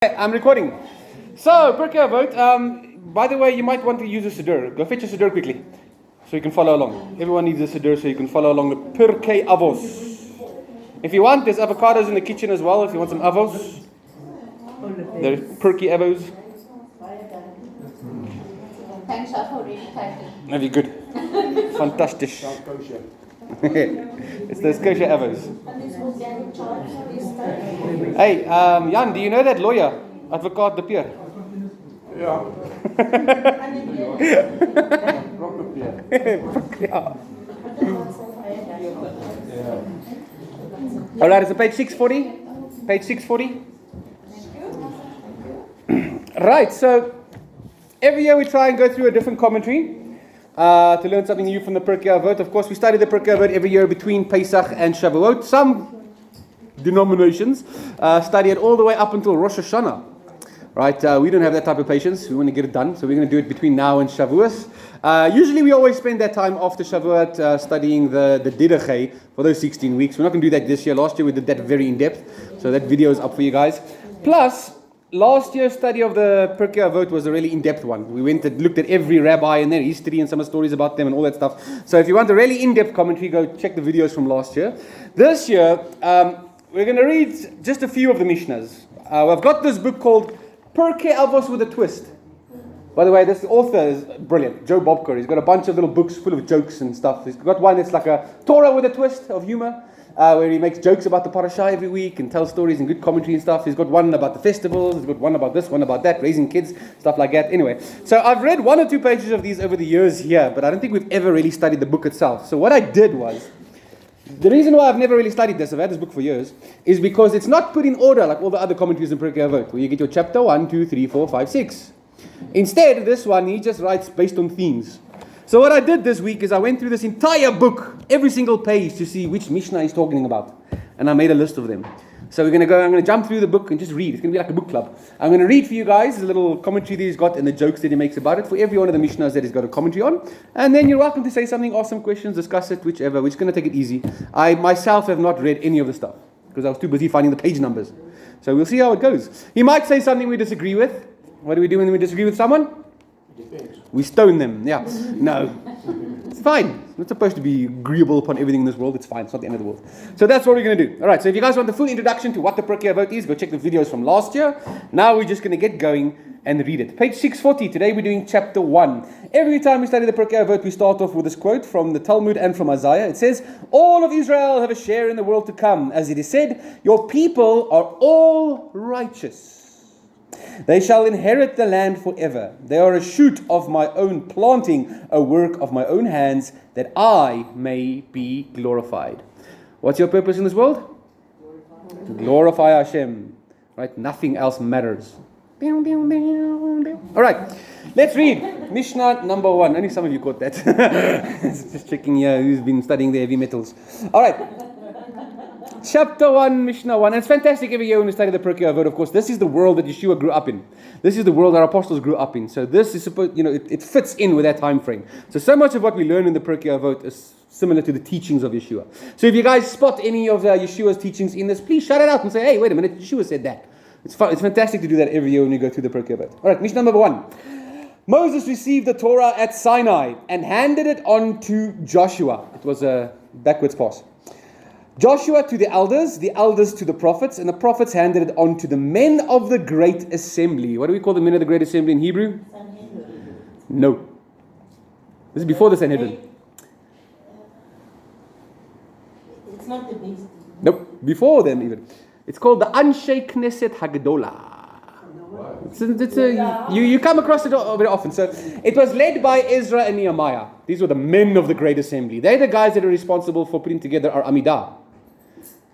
I'm recording. So, Pirkei Avot, by the way, you might want to use a siddur. Go fetch a siddur quickly, so you can follow along. Everyone needs a siddur so you can follow along the Pirkei Avos. If you want, there's avocados in the kitchen as well, if you want some avos. There's Pirkei Avos. Thanks for reading title. Very good. Fantastic. It's those kosher avos. Hey, Jan, do you know that lawyer, Advocaat de Pier? Ja. Alright, so page 640. Page 640. Right, so every year we try and go through a different commentary to learn something new from the Pirkei Avot. Of course, we study the Pirkei Avot every year between Pesach and Shavuot. Some denominations study it all the way up until Rosh Hashanah. Right, we don't have that type of patience. We want to get it done, so we're going to do it between now and Shavuot. Usually we always spend that time after Shavuot studying the Pirkei for those 16 weeks. We're not going to do that this year. Last year we did that very in depth, so that video is up for you guys. Plus, last year's study of the Pirkei Avot was a really in-depth one. We went and looked at every rabbi and their history and some stories about them and all that stuff. So if you want a really in-depth commentary, go check the videos from last year. This year, we're going to read just a few of the Mishnahs. I've got this book called Pirkei Avos with a Twist. By the way, this author is brilliant, Joe Bobker. He's got a bunch of little books full of jokes and stuff. He's got one that's like a Torah with a twist of humor, where he makes jokes about the parasha every week and tells stories and good commentary and stuff. He's got one about the festivals. He's got one about this, one about that, raising kids, stuff like that. Anyway, so I've read 1 or 2 pages of these over the years here, but I don't think we've ever really studied the book itself. So what I did was, the reason why I've never really studied this, I've had this book for years, is because it's not put in order like all the other commentaries in Pirkei Avot, where you get your chapter 1, 2, 3, 4, 5, 6. Instead, this one, he just writes based on themes. So what I did this week is I went through this entire book, every single page, to see which Mishnah he's talking about. And I made a list of them. So I'm going to jump through the book and just read. It's going to be like a book club. I'm going to read for you guys the little commentary that he's got and the jokes that he makes about it for every one of the Mishnahs that he's got a commentary on. And then you're welcome to say something, ask some questions, discuss it, whichever. We're just going to take it easy. I myself have not read any of the stuff because I was too busy finding the page numbers. So we'll see how it goes. He might say something we disagree with. What do we do when we disagree with someone? We stone them. Yeah. No. It's fine. It's not supposed to be agreeable upon everything in this world. It's fine. It's not the end of the world. So that's what we're going to do. Alright, so if you guys want the full introduction to what the Pirkei Avot is, go check the videos from last year. Now we're just going to get going and read it. Page 640. Today we're doing chapter 1. Every time we study the Pirkei Avot, we start off with this quote from the Talmud and from Isaiah. It says, "All of Israel have a share in the world to come. As it is said, your people are all righteous. They shall inherit the land forever. They are a shoot of my own planting, a work of my own hands, that I may be glorified." What's your purpose in this world? To glorify Hashem. Right? Nothing else matters. Alright, let's read. Mishnah number 1. Only some of you caught that. Just checking here who's been studying the heavy metals. Alright. Chapter 1, Mishnah 1. And it's fantastic every year when we study the Pirkei Avot. Of course, this is the world that Yeshua grew up in. This is the world our apostles grew up in. So this is supposed, it fits in with that time frame. So much of what we learn in the Pirkei Avot is similar to the teachings of Yeshua. So if you guys spot any of Yeshua's teachings in this, please shout it out and say, hey, wait a minute, Yeshua said that. It's fun. It's fantastic to do that every year when we go through the Pirkei Avot. All right, Mishnah number 1. Moses received the Torah at Sinai and handed it on to Joshua. It was a backwards pass. Joshua to the elders to the prophets, and the prophets handed it on to the men of the great assembly. What do we call the men of the great assembly in Hebrew? Sanhedrin. No. This is before the Sanhedrin. It's not the beast. Nope, before them even. It's called the Anshe Knesset Hagdolah. You come across it very often. So it was led by Ezra and Nehemiah. These were the men of the great assembly. They're the guys that are responsible for putting together our Amidah.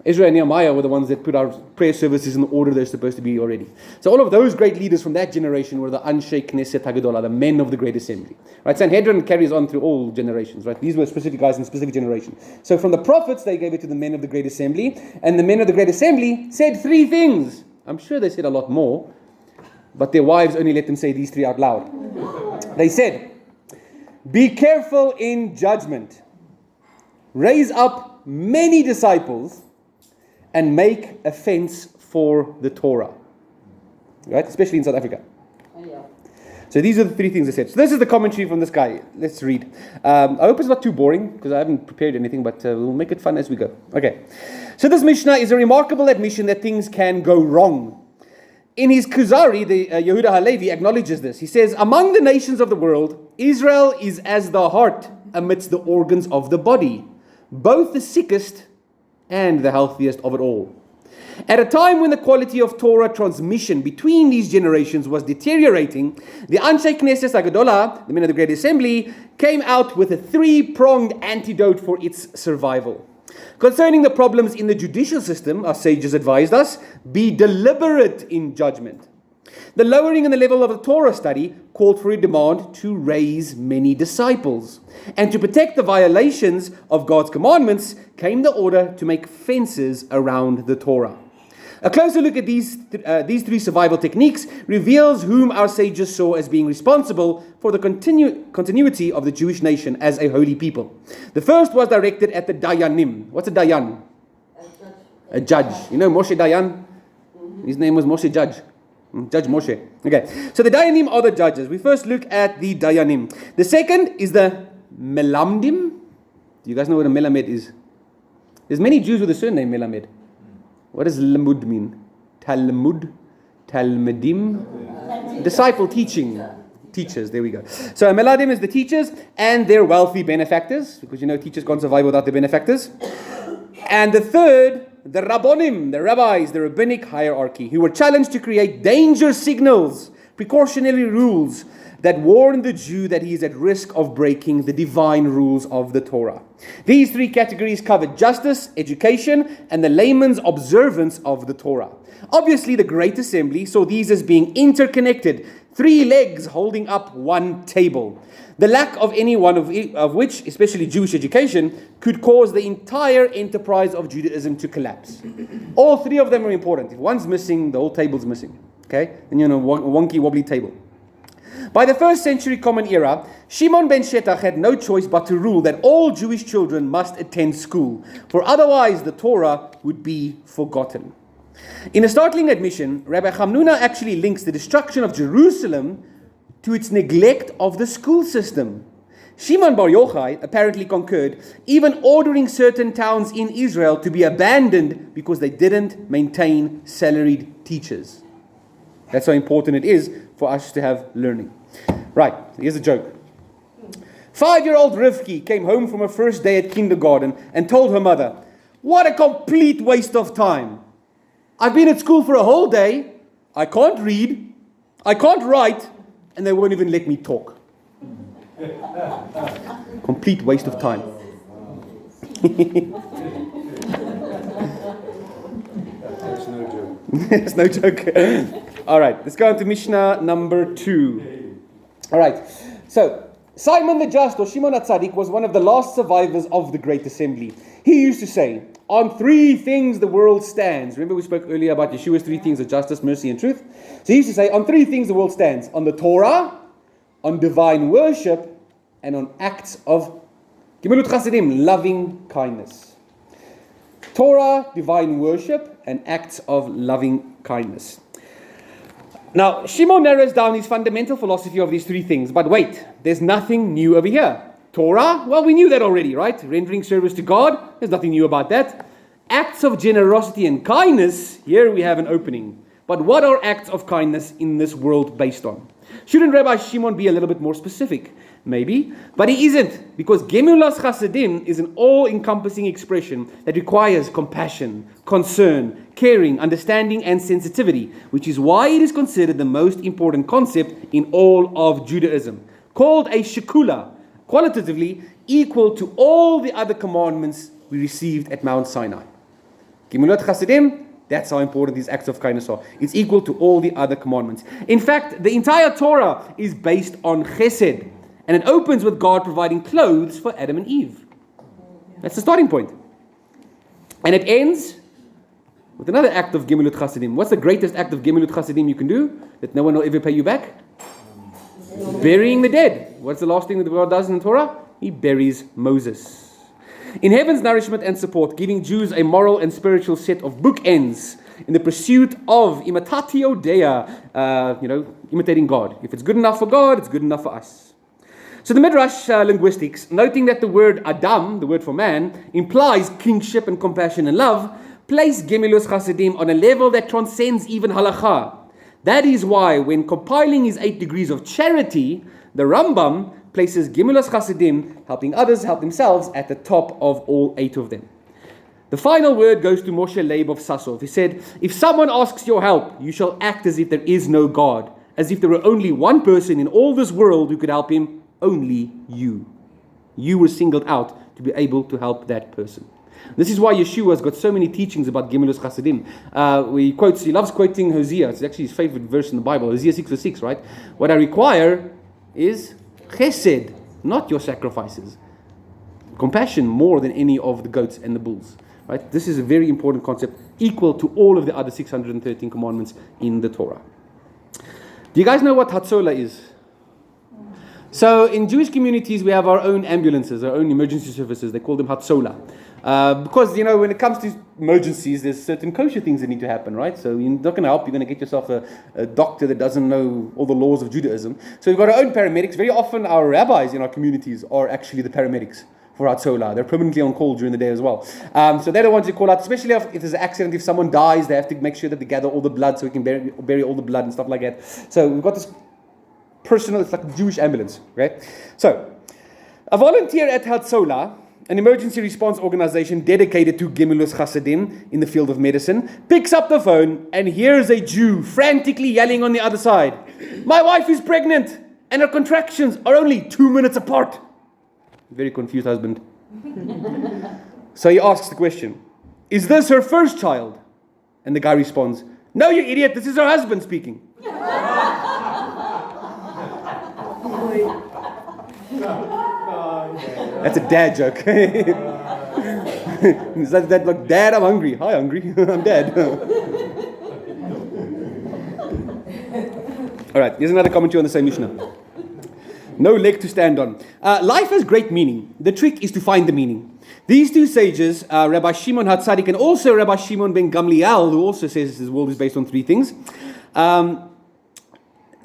Ezra and Nehemiah were the ones that put our prayer services in the order they're supposed to be already. So all of those great leaders from that generation were the Anshe Knesset Hagdolah, the men of the great assembly. Right? Sanhedrin carries on through all generations. Right? These were specific guys in specific generation. So from the prophets, they gave it to the men of the great assembly. And the men of the great assembly said 3 things. I'm sure they said a lot more, but their wives only let them say these 3 out loud. They said, "Be careful in judgment. Raise up many disciples and make a fence for the Torah." right? Especially in South Africa. Oh, yeah. So these are the three things I said. So this is the commentary from this guy. Let's read. I hope it's not too boring because I haven't prepared anything, but we'll make it fun as we go. Okay. So this Mishnah is a remarkable admission that things can go wrong. In his Kuzari, the Yehuda Halevi acknowledges this. He says, among the nations of the world, Israel is as the heart amidst the organs of the body, both the sickest and the healthiest of it all. At a time when the quality of Torah transmission between these generations was deteriorating, the Anshe Knesset Agadola, the men of the Great Assembly, came out with a three-pronged antidote for its survival. Concerning the problems in the judicial system, our sages advised us, be deliberate in judgment. The lowering in the level of the Torah study called for a demand to raise many disciples. And to protect the violations of God's commandments came the order to make fences around the Torah. A closer look at these three survival techniques reveals whom our sages saw as being responsible for the continuity of the Jewish nation as a holy people. The first was directed at the Dayanim. What's a Dayan? A judge. You know Moshe Dayan? His name was Moshe Judge. Judge Moshe. Okay. So the Dayanim are the judges. We first look at the Dayanim. The second is the Melamdim. Do you guys know what a Melamed is? There's many Jews with the surname Melamed. What does Lamud mean? Talmud, Talmudim, disciple, teaching, teachers. There we go. So Meladim is the teachers and their wealthy benefactors, because you know teachers can't survive without their benefactors. And the third, the Rabbonim, the rabbis, the rabbinic hierarchy, who were challenged to create danger signals, precautionary rules that warn the Jew that he is at risk of breaking the divine rules of the Torah. These three categories covered justice, education, and the layman's observance of the Torah. Obviously, the Great Assembly saw these as being interconnected, three legs holding up one table. The lack of any one of which, especially Jewish education, could cause the entire enterprise of Judaism to collapse. All three of them are important. If one's missing, the whole table's missing. Okay? And a wonky, wobbly table. By the 1st century Common Era, Shimon ben Shetach had no choice but to rule that all Jewish children must attend school, for otherwise the Torah would be forgotten. In a startling admission, Rabbi Chamnuna actually links the destruction of Jerusalem to its neglect of the school system. Shimon bar Yochai apparently concurred, even ordering certain towns in Israel to be abandoned because they didn't maintain salaried teachers. That's how important it is for us to have learning. Right, here's a joke. 5-year-old Rivki came home from her first day at kindergarten and told her mother, "What a complete waste of time. I've been at school for a whole day, I can't read, I can't write, and they won't even let me talk." Complete waste of time. That's no joke. It's no joke. All right, let's go on to Mishnah number 2. All right, so Simon the Just, or Shimon HaTzadik, was one of the last survivors of the Great Assembly. He used to say, on 3 things the world stands. Remember we spoke earlier about Yeshua's 3 things of justice, mercy, and truth? So he used to say, on 3 things the world stands. On the Torah, on divine worship, and on acts of Gemilut Chasidim, loving kindness. Torah, divine worship, and acts of loving kindness. Now, Shimon narrows down his fundamental philosophy of these 3 things. But wait, there's nothing new over here. Torah, well, we knew that already, right? Rendering service to God, there's nothing new about that. Acts of generosity and kindness, here we have an opening. But what are acts of kindness in this world based on? Shouldn't Rabbi Shimon be a little bit more specific? Maybe, but he isn't, because Gemulas Chasadim is an all-encompassing expression that requires compassion, concern, caring, understanding, and sensitivity, which is why it is considered the most important concept in all of Judaism, called a shekula, qualitatively equal to all the other commandments we received at Mount Sinai. Gemulat Chasadim, that's how important these acts of kindness are. It's equal to all the other commandments. In fact, the entire Torah is based on chesed. And it opens with God providing clothes for Adam and Eve. That's the starting point. And it ends with another act of Gemilut Chasidim. What's the greatest act of Gemilut Chasidim you can do that no one will ever pay you back? Burying the dead. What's the last thing that God does in the Torah? He buries Moses. In heaven's nourishment and support, giving Jews a moral and spiritual set of bookends, in the pursuit of imitatio Dei, imitating God. If it's good enough for God, it's good enough for us. So the Midrash linguistics, noting that the word Adam, the word for man, implies kingship and compassion and love, place Gemilus Chasidim on a level that transcends even halacha. That is why when compiling his 8 degrees of charity, the Rambam places Gemilus Chasidim, helping others help themselves, at the top of all 8 of them. The final word goes to Moshe Leib of Sassov. He said, if someone asks your help, you shall act as if there is no God, as if there were only one person in all this world who could help him, only you. You were singled out to be able to help that person. This is why Yeshua's got so many teachings about Gemilus Chasidim. He loves quoting Hosea. It's actually his favorite verse in the Bible, Hosea 6:6, right? What I require is chesed, not your sacrifices. Compassion more than any of the goats and the bulls. Right? This is a very important concept, equal to all of the other 613 commandments in the Torah. Do you guys know what Hatzola is? So in Jewish communities, we have our own ambulances, our own emergency services. They call them Hatzola. Because, when it comes to emergencies, there's certain kosher things that need to happen, right? So you're not going to help. You're going to get yourself a doctor that doesn't know all the laws of Judaism. So we've got our own paramedics. Very often our rabbis in our communities are actually the paramedics for Hatzola. They're permanently on call during the day as well. So they're the ones who call out, especially if there's an accident, if someone dies, they have to make sure that they gather all the blood so we can bury all the blood and stuff like that. So we've got this personal, it's like a Jewish ambulance, right? So, a volunteer at Hatzola, an emergency response organization dedicated to Gemilus Chasidim in the field of medicine, picks up the phone and hears a Jew frantically yelling on the other side, my wife is pregnant and her contractions are only 2 minutes apart. Very confused husband. So he asks the question, is this her first child? And the guy responds, no, you idiot, this is her husband speaking. That's a dad joke. Is that like, Dad, I'm hungry. Hi, hungry. I'm dead. All right, here's another commentary on the same Mishnah. No leg to stand on. Life has great meaning. The trick is to find the meaning. These two sages, Rabbi Shimon HaTzadik and also Rabbi Shimon ben Gamliel, who also says this world is based on 3 things,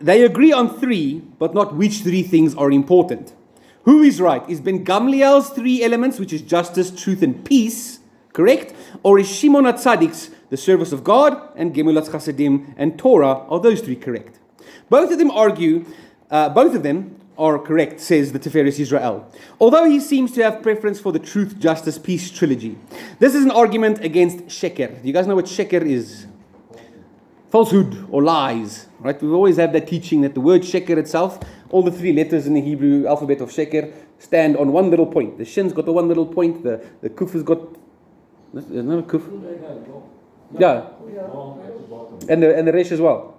they agree on 3, but not which 3 things are important. Who is right? Is Ben Gamliel's 3 elements, which is justice, truth, and peace, correct? Or is Shimon HaTzadik's, the service of God, and Gemilus Chasidim and Torah, are those 3 correct? Both of them are correct, says the Tiferes Israel. Although he seems to have preference for the truth, justice, peace trilogy. This is an argument against sheker. Do you guys know what sheker is? Falsehood or lies, right? We've always had that teaching that the word sheker itself, all the 3 letters in the Hebrew alphabet of sheker, stand on one little point. The shin's got the one little point, the kuf has got, no kuf? Yeah. And the resh as well.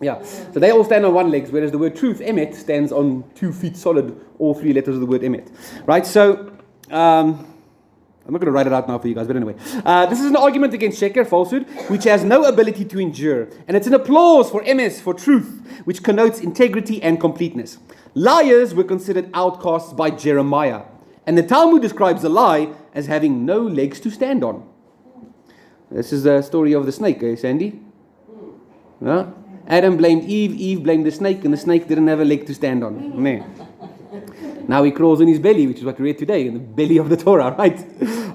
Yeah. So they all stand on one leg, whereas the word truth, emet, stands on 2 feet solid, all 3 letters of the word emet. Right? So, I'm not going to write it out now for you guys, but anyway. This is an argument against sheker, falsehood, which has no ability to endure. And it's an applause for emes, for truth, which connotes integrity and completeness. Liars were considered outcasts by Jeremiah. And the Talmud describes a lie as having no legs to stand on. This is the story of the snake, eh, Sandy? Huh? Adam blamed Eve, Eve blamed the snake, and the snake didn't have a leg to stand on. Nah. Now he crawls in his belly, which is what we read today, in the belly of the Torah, right?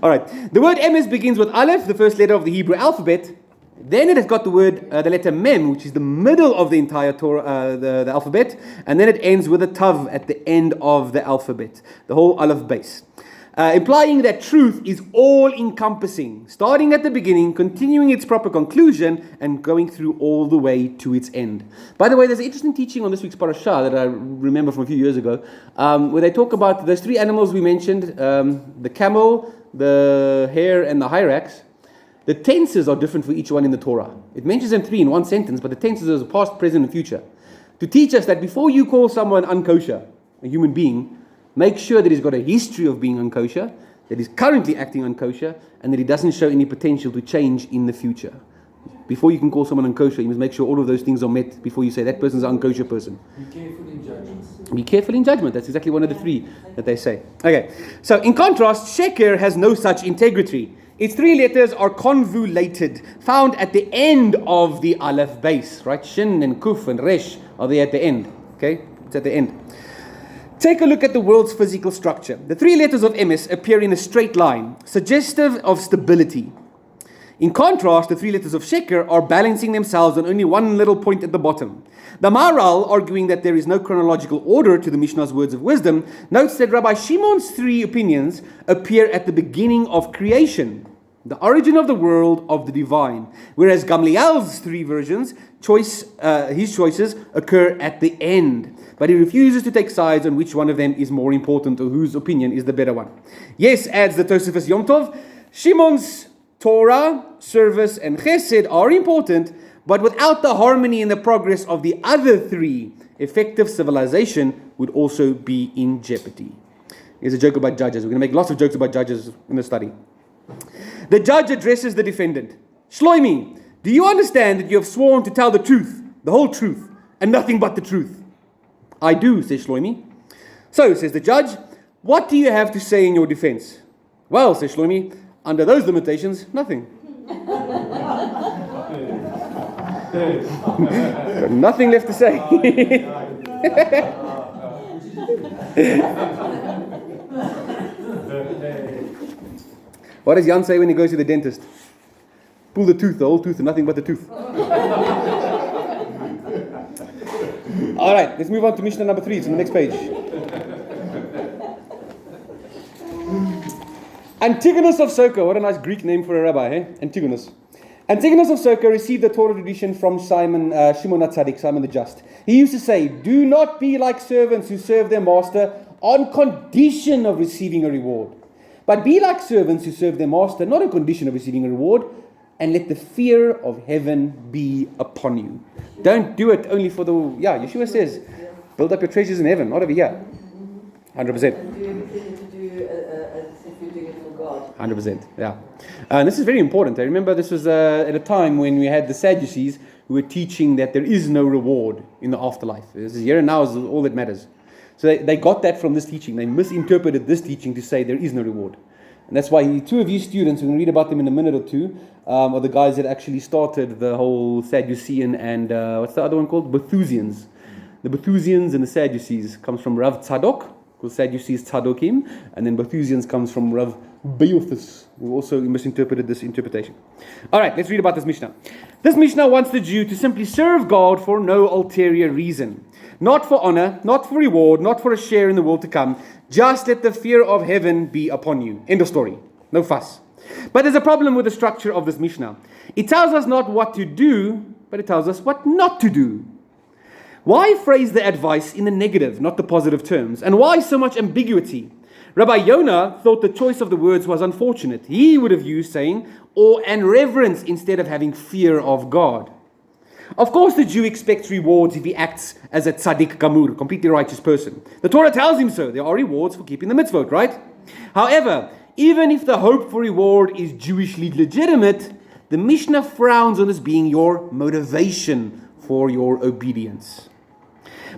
All right. The word emes begins with aleph, the first letter of the Hebrew alphabet. Then it has got the letter mem, which is the middle of the entire Torah, the alphabet. And then it ends with a tav at the end of the alphabet, the whole aleph base. Implying that truth is all-encompassing, starting at the beginning, continuing its proper conclusion, and going through all the way to its end. By the way, there's an interesting teaching on this week's parashah that I remember from a few years ago, where they talk about those 3 animals we mentioned, the camel, the hare, and the hyrax. The tenses are different for each one in the Torah. It mentions them 3 in one sentence, but the tenses are past, present, and future. To teach us that before you call someone unkosher, a human being, make sure that he's got a history of being unkosher, that he's currently acting unkosher, and that he doesn't show any potential to change in the future. Before you can call someone unkosher, you must make sure all of those things are met before you say that person's an unkosher person. Be careful in judgment. Be careful in judgment. That's exactly one of the 3 that they say. Okay, so in contrast, sheker has no such integrity. Its three letters are convoluted, found at the end of the Aleph base, right? Shin and Kuf and Resh are there at the end, okay? It's at the end. Take a look at the world's physical structure. The three letters of Emes appear in a straight line, suggestive of stability. In contrast, the three letters of Sheker are balancing themselves on only one little point at the bottom. The Maharal, arguing that there is no chronological order to the Mishnah's words of wisdom, notes that Rabbi Shimon's three opinions appear at the beginning of creation, the origin of the world, of the divine, whereas Gamliel's three versions, his choices occur at the end. But he refuses to take sides on which one of them is more important or whose opinion is the better one. Yes, adds the Tosafos Yom Tov, Shimon's Torah, service, and chesed are important, but without the harmony and the progress of the other three, effective civilization would also be in jeopardy. Here's a joke about judges. We're going to make lots of jokes about judges in the study. The judge addresses the defendant. Shloimi, do you understand that you have sworn to tell the truth, the whole truth, and nothing but the truth? I do, says Shloimi. So, says the judge, what do you have to say in your defense? Well, says Shloimi, under those limitations, nothing. Got nothing left to say. What does Jan say when he goes to the dentist? Pull the tooth, the whole tooth, and nothing but the tooth. All right, let's move on to Mishnah number 3. It's on the next page. Antigonus of Soka. What a nice Greek name for a rabbi, eh? Antigonus. Antigonus of Soka received the Torah tradition from Shimon HaTzadik, Simon the Just. He used to say, do not be like servants who serve their master on condition of receiving a reward. But be like servants who serve their master, not on condition of receiving a reward, and let the fear of heaven be upon you. Don't do it only for the... Yeah, Yeshua says, build up your treasures in heaven, not over here. 100%. And do everything to do as if you're doing it for God. 100%, yeah. And this is very important. I remember this was at a time when we had the Sadducees who were teaching that there is no reward in the afterlife. This is here and now is all that matters. So they got that from this teaching. They misinterpreted this teaching to say there is no reward. And that's why two of you students, we can read about them in a minute or two, are the guys that actually started the whole Sadducean and, what's the other one called? Bethusians. The Bethusians and the Sadducees comes from Rav Tzadok, because Sadducees Tzadokim, and then Bethusians comes from Rav Beothus, who also misinterpreted this interpretation. All right, let's read about this Mishnah. This Mishnah wants the Jew to simply serve God for no ulterior reason. Not for honor, not for reward, not for a share in the world to come. Just let the fear of heaven be upon you. End of story. No fuss. But there's a problem with the structure of this Mishnah. It tells us not what to do, but it tells us what not to do. Why phrase the advice in the negative, not the positive terms? And why so much ambiguity? Rabbi Yonah thought the choice of the words was unfortunate. He would have used saying, awe and reverence, instead of having fear of God. Of course, the Jew expects rewards if he acts as a tzaddik gamur, completely righteous person. The Torah tells him so. There are rewards for keeping the mitzvot, right? However, even if the hope for reward is Jewishly legitimate, the Mishnah frowns on this being your motivation for your obedience.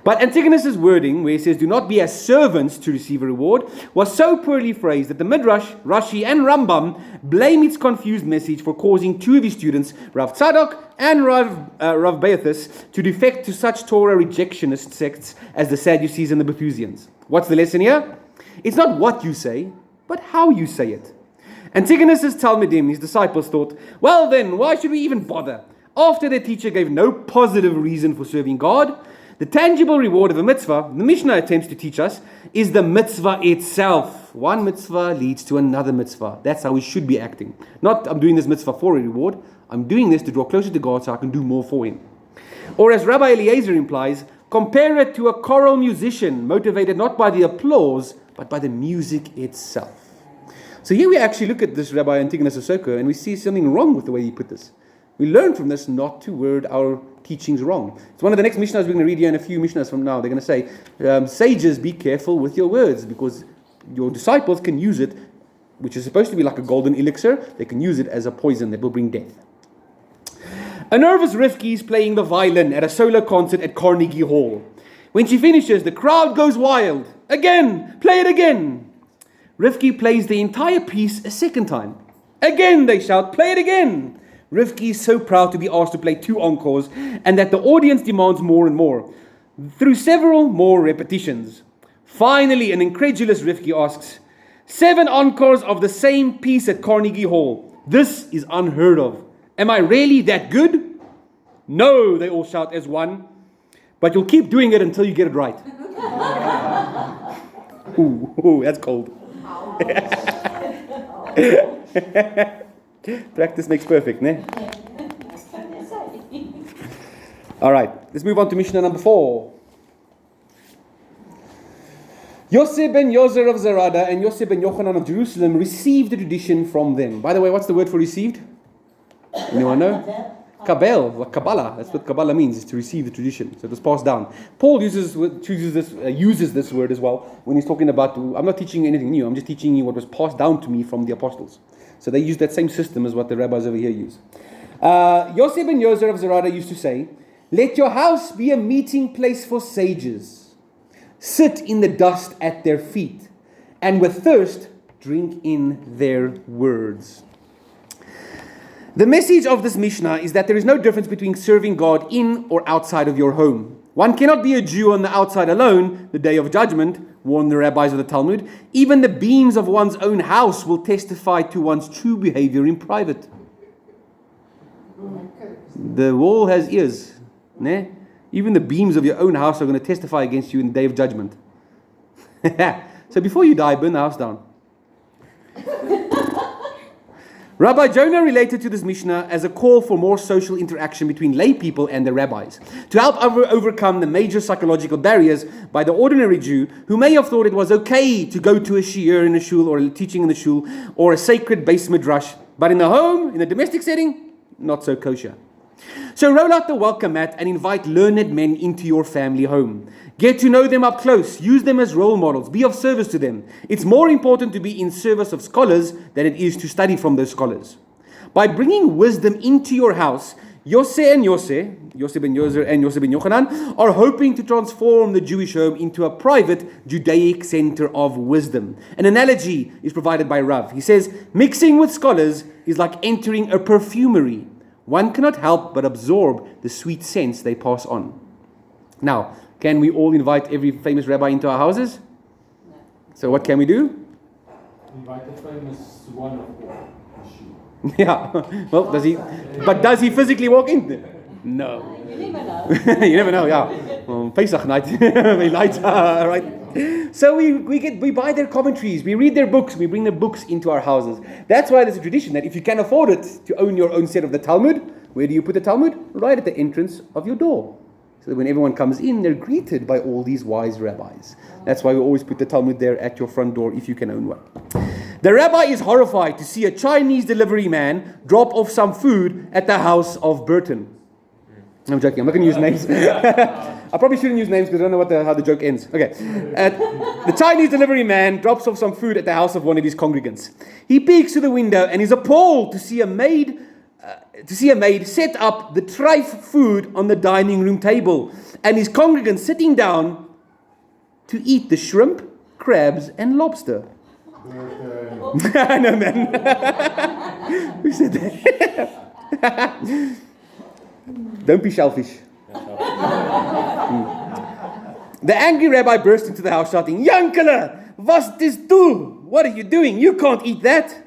But Antigonus' wording, where he says, do not be as servants to receive a reward, was so poorly phrased that the Midrash, Rashi, and Rambam blame its confused message for causing two of his students, Rav Tzadok and Rav Beothus, to defect to such Torah rejectionist sects as the Sadducees and the Bethusians. What's the lesson here? It's not what you say, but how you say it. Antigonus' Talmidim, his disciples, thought, well then, why should we even bother? After their teacher gave no positive reason for serving God, the tangible reward of a mitzvah, the Mishnah attempts to teach us, is the mitzvah itself. One mitzvah leads to another mitzvah. That's how we should be acting. Not, I'm doing this mitzvah for a reward. I'm doing this to draw closer to God so I can do more for Him. Or as Rabbi Eliezer implies, compare it to a choral musician motivated not by the applause, but by the music itself. So here we actually look at this Rabbi Antigonus of Soka and we see something wrong with the way he put this. We learn from this not to word our teachings wrong. It's one of the next Mishnahs we're going to read here in a few Mishnahs from now. They're going to say, sages, be careful with your words, because your disciples can use it, which is supposed to be like a golden elixir, they can use it as a poison that will bring death. A nervous Rivki is playing the violin at a solo concert at Carnegie Hall. When she finishes, the crowd goes wild. Again, play it again. Rivki plays the entire piece a second time. Again, they shout, play it again. Rivki is so proud to be asked to play 2 encores and that the audience demands more and more. Through several more repetitions. Finally, an incredulous Rivki asks, 7 encores of the same piece at Carnegie Hall. This is unheard of. Am I really that good? No, they all shout as one. But you'll keep doing it until you get it right. Ooh, that's cold. Practice makes perfect, ne? Alright, let's move on to Mishnah number 4. Yosef ben Yozer of Zarada and Yosef ben Yochanan of Jerusalem received the tradition from them. By the way, what's the word for received? Anyone know? Kabel, like Kabbalah. That's what Kabbalah means, is to receive the tradition. So it was passed down. Paul uses this word as well when he's talking about, I'm not teaching you anything new, I'm just teaching you what was passed down to me from the apostles. So they use that same system as what the rabbis over here use. Yosef ben Yozer of Zarada used to say, let your house be a meeting place for sages. Sit in the dust at their feet, and with thirst, drink in their words. The message of this Mishnah is that there is no difference between serving God in or outside of your home. One cannot be a Jew on the outside alone, the day of judgment, warn the rabbis of the Talmud. Even the beams of one's own house will testify to one's true behavior in private. The wall has ears. Ne? Even the beams of your own house are going to testify against you in the day of judgment. So before you die, burn the house down. Rabbi Jonah related to this Mishnah as a call for more social interaction between lay people and the rabbis, to help overcome the major psychological barriers by the ordinary Jew who may have thought it was okay to go to a shiur in a shul or a teaching in the shul or a sacred base midrash, but in the home, in a domestic setting, not so kosher. So roll out the welcome mat and invite learned men into your family home. Get to know them up close. Use them as role models. Be of service to them. It's more important to be in service of scholars than it is to study from those scholars. By bringing wisdom into your house, Yosef ben Yozer and Yosef ben Yochanan are hoping to transform the Jewish home into a private Judaic center of wisdom. An analogy is provided by Rav. He says, mixing with scholars is like entering a perfumery. One cannot help but absorb the sweet scents they pass on. Now, can we all invite every famous rabbi into our houses? No. So what can we do? Invite the famous one of the Yeah. Well, does he physically walk in there? No. You never know. You never know, yeah. Pesach night. We light, right? So we buy their commentaries, we read their books, we bring their books into our houses. That's why there's a tradition that if you can afford it to own your own set of the Talmud, where do you put the Talmud? Right at the entrance of your door. So that when everyone comes in, they're greeted by all these wise rabbis. That's why we always put the Talmud there at your front door if you can own one. The rabbi is horrified to see a Chinese delivery man drop off some food at the house of Burton. I'm joking, I'm not going to use names. I probably shouldn't use names because I don't know how the joke ends. Okay. The Chinese delivery man drops off some food at the house of one of his congregants. He peeks through the window and is appalled to see a maid set up the treif food on the dining room table and his congregant sitting down to eat the shrimp, crabs and lobster. No, man. Who said that? Don't be shellfish. The angry rabbi burst into the house shouting, Yankele, was this du? What are you doing? You can't eat that.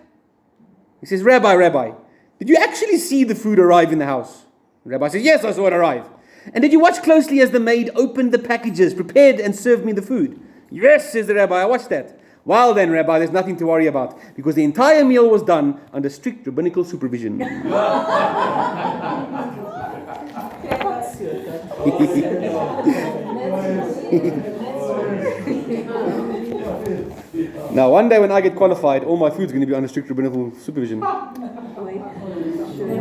He says, Rabbi, did you actually see the food arrive in the house? The rabbi says, yes, I saw it arrive. And did you watch closely as the maid opened the packages, prepared and served me the food? Yes, says the rabbi, I watched that. Well then, Rabbi, there's nothing to worry about, because the entire meal was done under strict rabbinical supervision. Now, one day when I get qualified, all my food's going to be under strict rabbinical supervision. The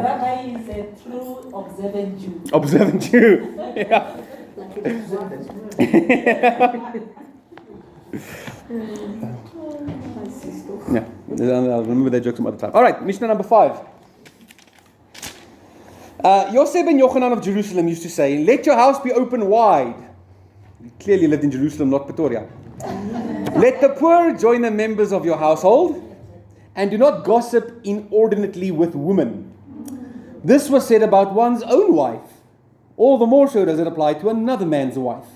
rabbi is a true observant Jew. Observant Jew. Yeah. Yeah, I'll remember that joke some other time. All right, Mishnah number 5. Yosef ben Yochanan of Jerusalem used to say, let your house be open wide. He clearly lived in Jerusalem, not Pretoria. Let the poor join the members of your household, and do not gossip inordinately with women. This was said about one's own wife. All the more so does it apply to another man's wife.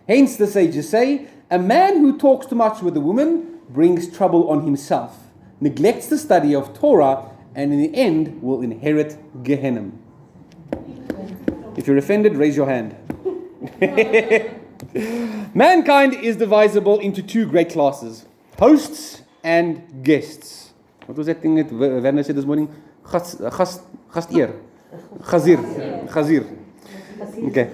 Hence the sages say, a man who talks too much with a woman brings trouble on himself, neglects the study of Torah, and in the end will inherit Gehenna. If you're offended, raise your hand. Mankind is divisible into two great classes, hosts and guests. What was that thing that Werner said this morning? Gasteer. Chazir. Okay.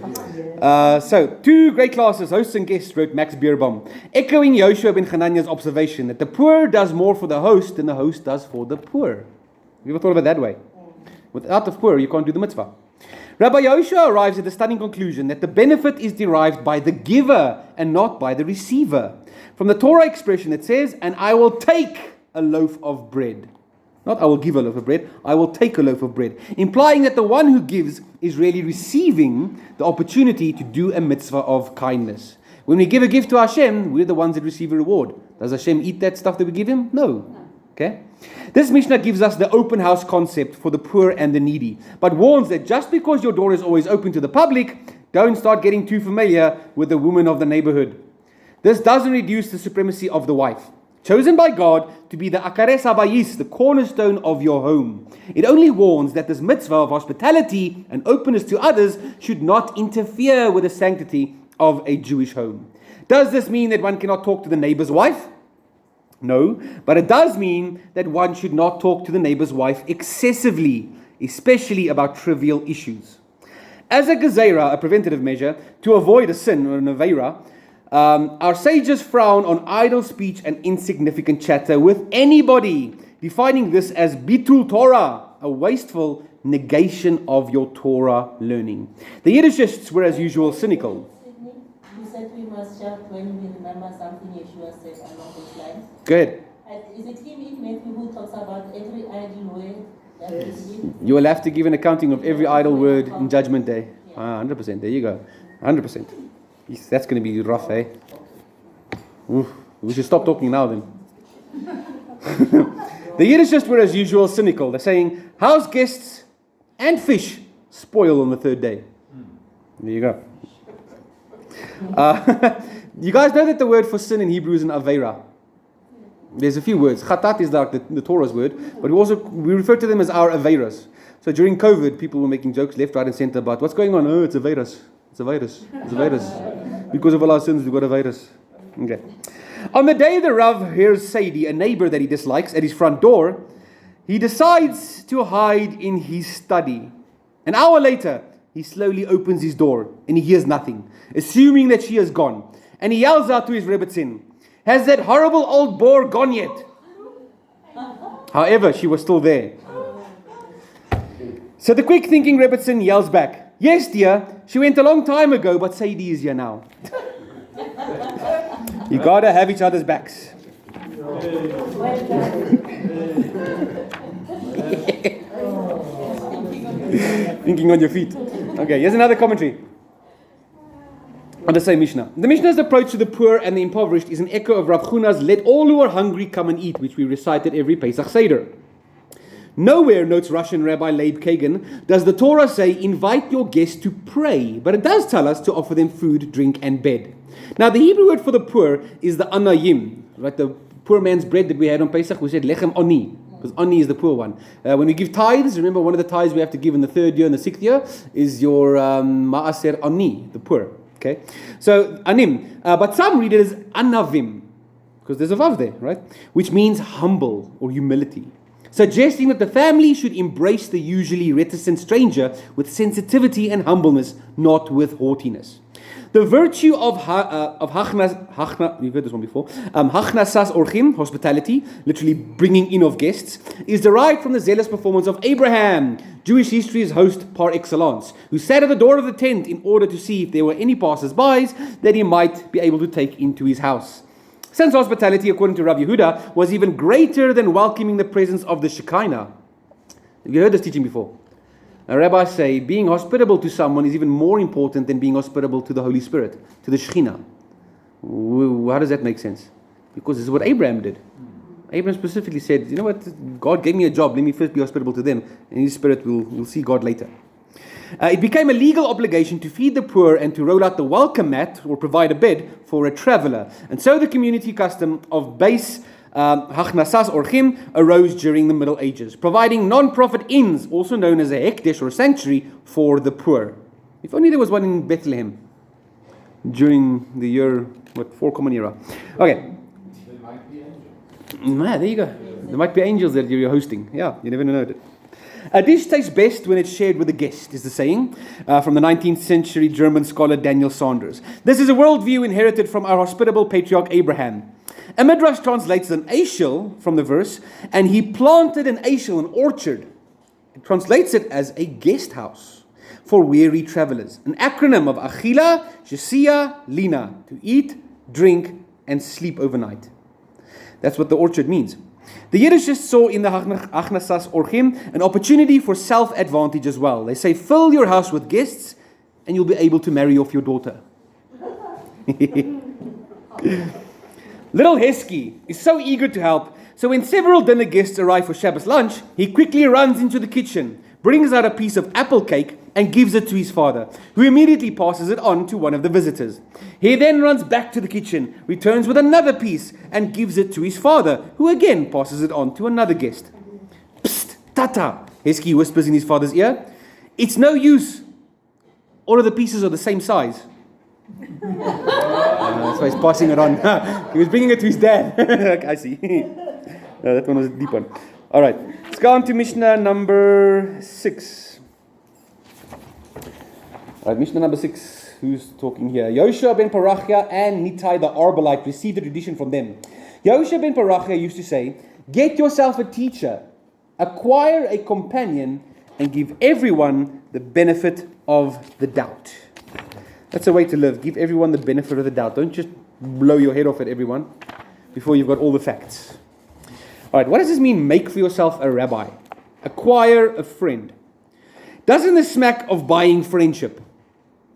So, two great classes, hosts and guests, wrote Max Beerbohm, echoing Yoshua ben Hananiah's observation that the poor does more for the host than the host does for the poor. Have you ever thought of it that way? Without the poor, you can't do the mitzvah. Rabbi Yoshua arrives at the stunning conclusion that the benefit is derived by the giver and not by the receiver. From the Torah expression it says, and I will take a loaf of bread. Not I will give a loaf of bread, I will take a loaf of bread. Implying that the one who gives is really receiving the opportunity to do a mitzvah of kindness. When we give a gift to Hashem, we're the ones that receive a reward. Does Hashem eat that stuff that we give him? No. Okay? This Mishnah gives us the open house concept for the poor and the needy, but warns that just because your door is always open to the public, don't start getting too familiar with the woman of the neighborhood. This doesn't reduce the supremacy of the wife, chosen by God to be the akares habayis, the cornerstone of your home. It only warns that this mitzvah of hospitality and openness to others should not interfere with the sanctity of a Jewish home. Does this mean that one cannot talk to the neighbor's wife? No, but it does mean that one should not talk to the neighbor's wife excessively, especially about trivial issues. As a gezeira, a preventative measure, to avoid a sin or an aveira, our sages frown on idle speech and insignificant chatter with anybody, defining this as bitul Torah, a wasteful negation of your Torah learning. The Yiddishists were as usual cynical. You said we must shout when we remember something Yeshua said along those lines. Go ahead. Is it him in Matthew who talks about every idle word that is in? You will have to give an accounting of every idle word in Judgment Day. 100%. There you go. 100%. Yes, that's going to be rough, eh? Oof. We should stop talking now then. The Yiddishists were as usual cynical. They're saying, house guests and fish spoil on the third day. There you go. You guys know that the word for sin in Hebrew is an aveira. There's a few words. Chatat is like the Torah's word, but we refer to them as our aveiras. So during COVID, people were making jokes left, right, and center about what's going on. Oh, it's a virus. It's a virus. It's a virus. Because of all our sins, we've got a virus. Okay. On the day the Rav hears Sadie, a neighbor that he dislikes, at his front door, he decides to hide in his study. An hour later, he slowly opens his door and he hears nothing, assuming that she has gone. And he yells out to his Rebbetzin, has that horrible old boar gone yet? However, she was still there. So the quick thinking Rebbetzin yells back, yes dear, she went a long time ago, but Sadie is here now. You gotta have each other's backs. Thinking on your feet. Okay, here's another commentary on the same Mishnah. The Mishnah's approach to the poor and the impoverished is an echo of Rav Chuna's let all who are hungry come and eat, which we recite at every Pesach Seder. Nowhere, notes Russian Rabbi Leib Kagan, does the Torah say invite your guests to pray, but it does tell us to offer them food, drink and bed. Now the Hebrew word for the poor is the anayim, right? The poor man's bread that we had on Pesach, we said lechem oni, because oni is the poor one. When we give tithes, remember one of the tithes we have to give in the 3rd year and the 6th year is your maaser ani, the poor. Okay, so anim, but some read it as anavim, because there's a vav there, right? Which means humble or humility, suggesting that the family should embrace the usually reticent stranger with sensitivity and humbleness, not with haughtiness. The virtue of hachnas, you've heard this one before, hachnasas orchim, hospitality, literally bringing in of guests, is derived from the zealous performance of Abraham, Jewish history's host par excellence, who sat at the door of the tent in order to see if there were any passers-by that he might be able to take into his house. Since hospitality, according to Rav Yehuda, was even greater than welcoming the presence of the Shekinah. Have you heard this teaching before? Rabbis say being hospitable to someone is even more important than being hospitable to the Holy Spirit, to the Shekhinah. How does that make sense? Because this is what Abraham did. Abraham specifically said, you know what, God gave me a job, let me first be hospitable to them, and in his spirit we'll see God later. It became a legal obligation to feed the poor and to roll out the welcome mat or provide a bed for a traveler. And so the community custom of base Hachnasas Orchim arose during the Middle Ages, providing non-profit inns, also known as a hekdesh or sanctuary, for the poor. If only there was one in Bethlehem during the year, 4 Common Era. Okay. There might be angels. There you go. There might be angels that you're hosting. Yeah, you never know it. A dish tastes best when it's shared with a guest, is the saying from the 19th century German scholar Daniel Saunders. This is a worldview inherited from our hospitable patriarch Abraham. A midrash translates an ashel from the verse, and he planted an ashel, an orchard. It translates it as a guest house for weary travelers. An acronym of Achila, Shesia, Lina, to eat, drink, and sleep overnight. That's what the orchard means. The Yiddishists saw in the Achnasas Orchim an opportunity for self-advantage as well. They say, fill your house with guests and you'll be able to marry off your daughter. Little Hesky is so eager to help, so when several dinner guests arrive for Shabbos lunch, he quickly runs into the kitchen, brings out a piece of apple cake and gives it to his father, who immediately passes it on to one of the visitors. He then runs back to the kitchen, returns with another piece and gives it to his father, who again passes it on to another guest. Psst, Tata, Hesky whispers in his father's ear. It's no use. All of the pieces are the same size. That's why he's passing it on. He was bringing it to his dad. I see. That one was a deep one. All right, let's go on to Mishnah number 6. All right, Mishnah number 6. Who's talking here? Yoshua ben Parachia and Nitai the Arbalite received the tradition from them. Yoshua ben Parachia used to say, get yourself a teacher, acquire a companion, and give everyone the benefit of the doubt. That's a way to live. Give everyone the benefit of the doubt. Don't just blow your head off at everyone before you've got all the facts. All right, what does this mean, make for yourself a rabbi? Acquire a friend. Doesn't this smack of buying friendship?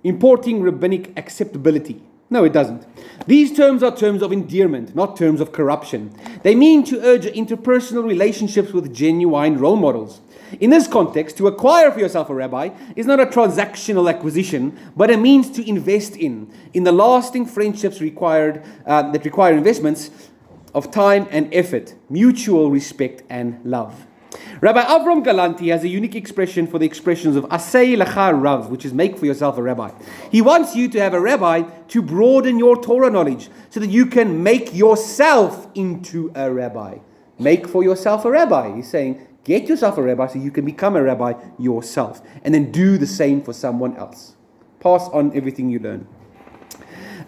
Importing rabbinic acceptability? No, it doesn't. These terms are terms of endearment, not terms of corruption. They mean to urge interpersonal relationships with genuine role models. In this context, to acquire for yourself a rabbi is not a transactional acquisition, but a means to invest in the lasting friendships that require investments of time and effort, mutual respect and love. Rabbi Avram Galanti has a unique expression for the expressions of Asay Lecha Rav, which is make for yourself a rabbi. He wants you to have a rabbi to broaden your Torah knowledge so that you can make yourself into a rabbi. Make for yourself a rabbi. He's saying, get yourself a rabbi so you can become a rabbi yourself. And then do the same for someone else. Pass on everything you learn.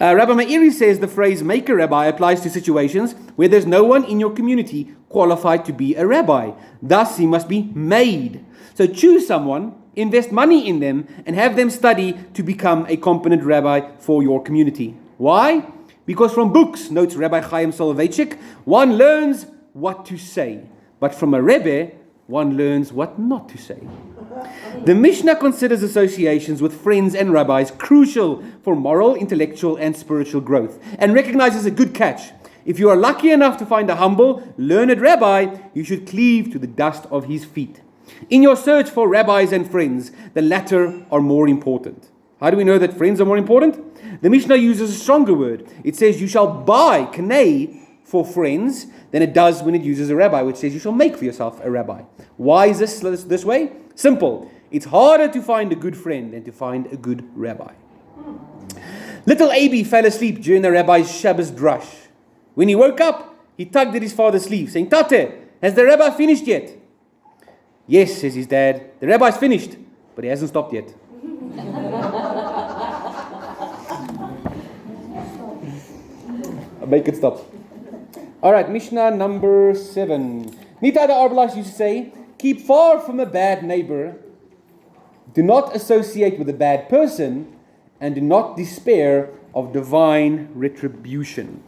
Rabbi Meiri says the phrase make a rabbi applies to situations where there's no one in your community qualified to be a rabbi. Thus, he must be made. So choose someone, invest money in them, and have them study to become a competent rabbi for your community. Why? Because from books, notes Rabbi Chaim Soloveitchik, one learns what to say. But from a rebbe, one learns what not to say. The Mishnah considers associations with friends and rabbis crucial for moral, intellectual, and spiritual growth, and recognizes a good catch. If you are lucky enough to find a humble, learned rabbi, you should cleave to the dust of his feet. In your search for rabbis and friends, the latter are more important. How do we know that friends are more important? The Mishnah uses a stronger word. It says you shall buy, kanei, for friends than it does when it uses a rabbi, which says you shall make for yourself a rabbi. Why is this way? Simple. It's harder to find a good friend than to find a good rabbi. Little Abi fell asleep during the rabbi's Shabbos drush. When he woke up, he tugged at his father's sleeve, saying, Tate, has the rabbi finished yet? Yes, says his dad, the rabbi's finished, but he hasn't stopped yet. I'll make it stop. All right, Mishnah number 7. Nitai the Arbalite used to say, keep far from a bad neighbor, do not associate with a bad person, and do not despair of divine retribution.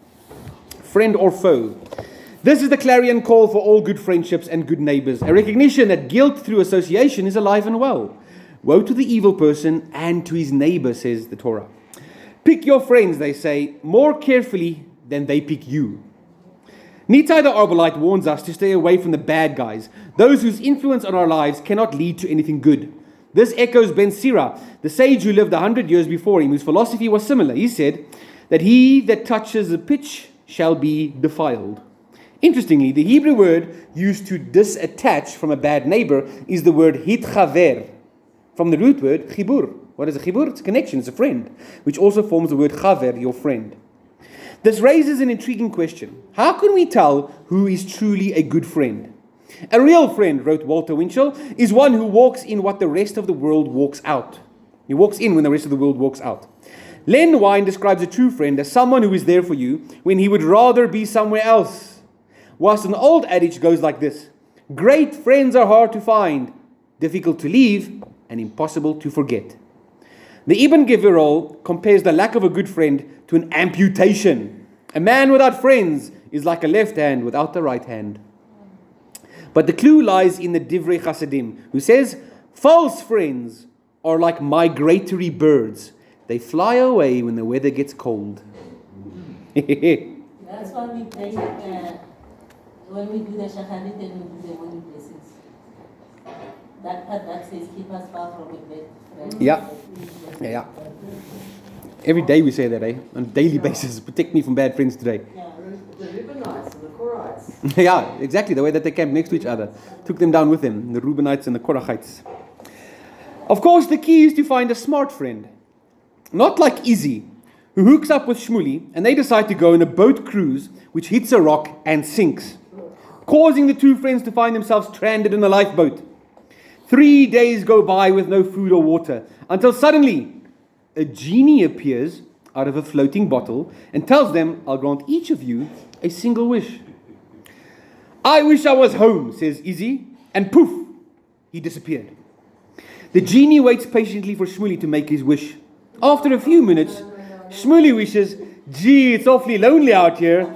Friend or foe. This is the clarion call for all good friendships and good neighbors, a recognition that guilt through association is alive and well. Woe to the evil person and to his neighbor, says the Torah. Pick your friends, they say, more carefully than they pick you. Nitai the Arbolite warns us to stay away from the bad guys, those whose influence on our lives cannot lead to anything good. This echoes Ben Sira, the sage who lived 100 years before him, whose philosophy was similar. He said that he that touches a pitch shall be defiled. Interestingly, the Hebrew word used to disattach from a bad neighbor is the word hitchaver, from the root word chibur. What is a chibur? It's a connection, it's a friend, which also forms the word chaver, your friend. This raises an intriguing question. How can we tell who is truly a good friend? A real friend, wrote Walter Winchell, is one who walks in what the rest of the world walks out. He walks in when the rest of the world walks out. Len Wein describes a true friend as someone who is there for you when he would rather be somewhere else. Whilst an old adage goes like this: great friends are hard to find, difficult to leave, and impossible to forget. The Ibn Gevurol compares the lack of a good friend to an amputation. A man without friends is like a left hand without the right hand. But the clue lies in the Divrei Chassidim, who says, false friends are like migratory birds. They fly away when the weather gets cold. That's why we pray when we do the shacharit and we do the morning blessings. That part that says, keep us far from a bad friend. Yeah. Every day we say that, on a daily basis. Protect me from bad friends today. Yeah. The Reubenites and the Korahites. Yeah, exactly. The way that they camped next to each other. Took them down with them. The Reubenites and the Korahites. Of course, the key is to find a smart friend. Not like Izzy, who hooks up with Shmuley, and they decide to go on a boat cruise, which hits a rock and sinks, causing the two friends to find themselves stranded in a lifeboat. 3 days go by with no food or water, until suddenly a genie appears out of a floating bottle and tells them, I'll grant each of you a single wish. I wish I was home, says Izzy, and poof, he disappeared. The genie waits patiently for Shmuley to make his wish. After a few minutes, Shmuley wishes, gee, it's awfully lonely out here.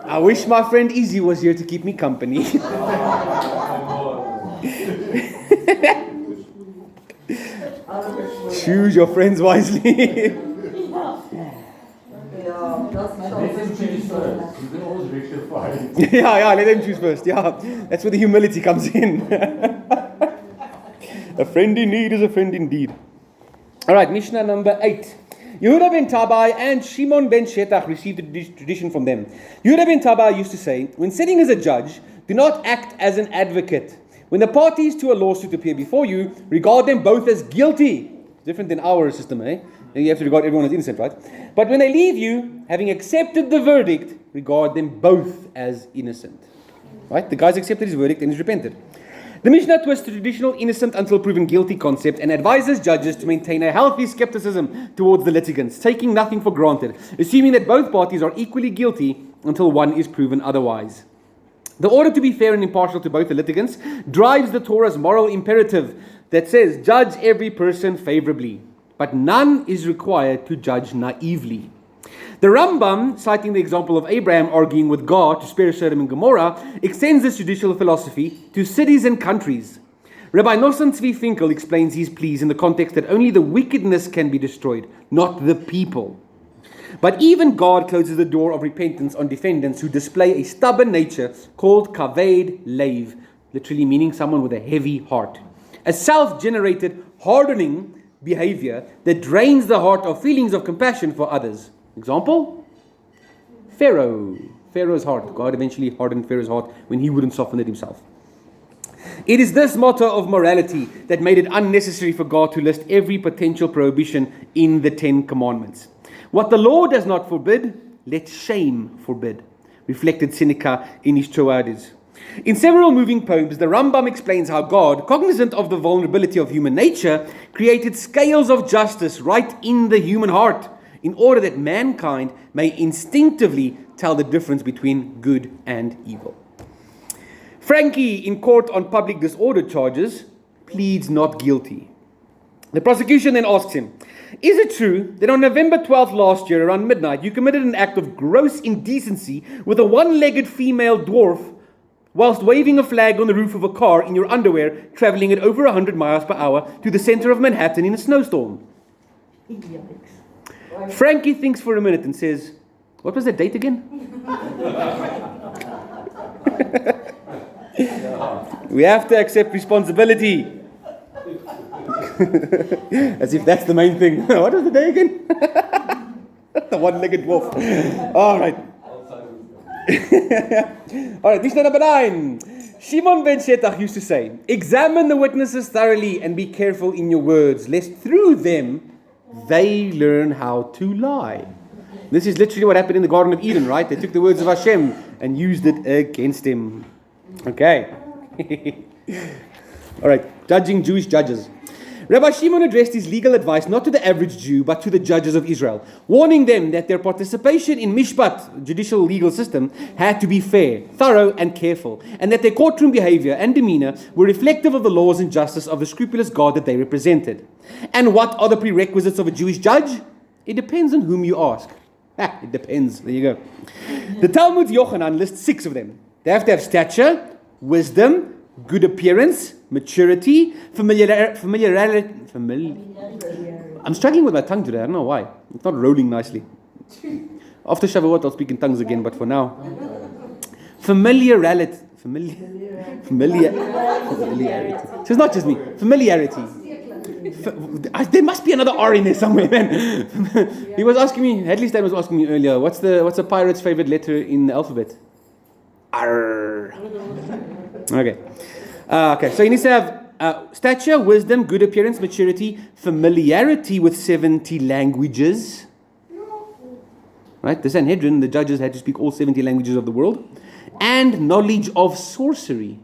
I wish my friend Izzy was here to keep me company. Choose your friends wisely. Let them choose first. You can always rectify it. Yeah, let them choose first. Yeah, that's where the humility comes in. A friend in need is a friend indeed. All right, Mishnah number 8. Yehuda ben Tabai and Shimon ben Shetach received the tradition from them. Yehuda ben Tabai used to say, when sitting as a judge, do not act as an advocate. When the parties to a lawsuit appear before you, regard them both as guilty. Different than our system, eh? You have to regard everyone as innocent, right? But when they leave you, having accepted the verdict, regard them both as innocent. Right? The guy's accepted his verdict and he's repented. The Mishnah twists the traditional innocent until proven guilty concept and advises judges to maintain a healthy skepticism towards the litigants, taking nothing for granted, assuming that both parties are equally guilty until one is proven otherwise. The order to be fair and impartial to both the litigants drives the Torah's moral imperative that says, judge every person favorably, but none is required to judge naively. The Rambam, citing the example of Abraham arguing with God to spare Sodom and Gomorrah, extends this judicial philosophy to cities and countries. Rabbi Nosson Tzvi Finkel explains his pleas in the context that only the wickedness can be destroyed, not the people. But even God closes the door of repentance on defendants who display a stubborn nature called kaved leiv, literally meaning someone with a heavy heart. A self-generated, hardening behavior that drains the heart of feelings of compassion for others. Example? Pharaoh. Pharaoh's heart. God eventually hardened Pharaoh's heart when he wouldn't soften it himself. It is this motto of morality that made it unnecessary for God to list every potential prohibition in the 10 Commandments. What the law does not forbid, let shame forbid, reflected Seneca in his Troades. In several moving poems, the Rambam explains how God, cognizant of the vulnerability of human nature, created scales of justice right in the human heart, in order that mankind may instinctively tell the difference between good and evil. Frankie, in court on public disorder charges, pleads not guilty. The prosecution then asks him, is it true that on November 12th last year, around midnight, you committed an act of gross indecency with a one-legged female dwarf whilst waving a flag on the roof of a car in your underwear, traveling at over 100 miles per hour to the center of Manhattan in a snowstorm? Frankie thinks for a minute and says, what was that date again? We have to accept responsibility. As if that's the main thing. What was the day again? The one-legged wolf. All right. All right, Mishnah number 9. Shimon ben Shetach used to say, examine the witnesses thoroughly and be careful in your words, lest through them they learn how to lie. This is literally what happened in the Garden of Eden, right? They took the words of Hashem and used it against him. Okay. All right, judging Jewish judges. Rabbi Shimon addressed his legal advice not to the average Jew, but to the judges of Israel, warning them that their participation in mishpat, judicial legal system, had to be fair, thorough, and careful, and that their courtroom behavior and demeanor were reflective of the laws and justice of the scrupulous God that they represented. And what are the prerequisites of a Jewish judge? It depends on whom you ask. It depends. There you go. The Talmud Yochanan lists 6 of them. They have to have stature, wisdom, good appearance, maturity, familiarity. I'm struggling with my tongue today. I don't know why. It's not rolling nicely. After Shavuot, I'll speak in tongues again, but for now, familiarity. So it's not just me. Familiarity. There must be another R in there somewhere, man. He was asking me. Hadley was asking me earlier. What's a pirate's favorite letter in the alphabet? R. Okay. Okay, so he needs to have stature, wisdom, good appearance, maturity, familiarity with 70 languages. Right? The Sanhedrin, the judges had to speak all 70 languages of the world. And knowledge of sorcery.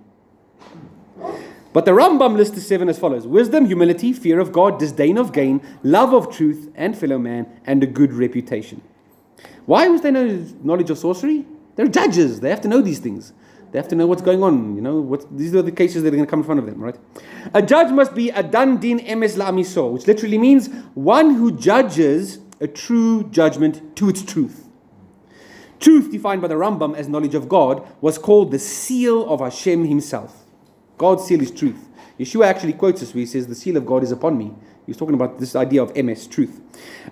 But the Rambam lists the 7 as follows. Wisdom, humility, fear of God, disdain of gain, love of truth and fellow man, and a good reputation. Why was there no knowledge of sorcery? They're judges. They have to know these things. They have to know what's going on. These are the cases that are going to come in front of them, right? A judge must be a dan din emes la'amiso, which literally means one who judges a true judgment to its truth. Truth, defined by the Rambam as knowledge of God, was called the seal of Hashem himself. God's seal is truth. Yeshua actually quotes us where he says, the seal of God is upon me. He's talking about this idea of MS, truth.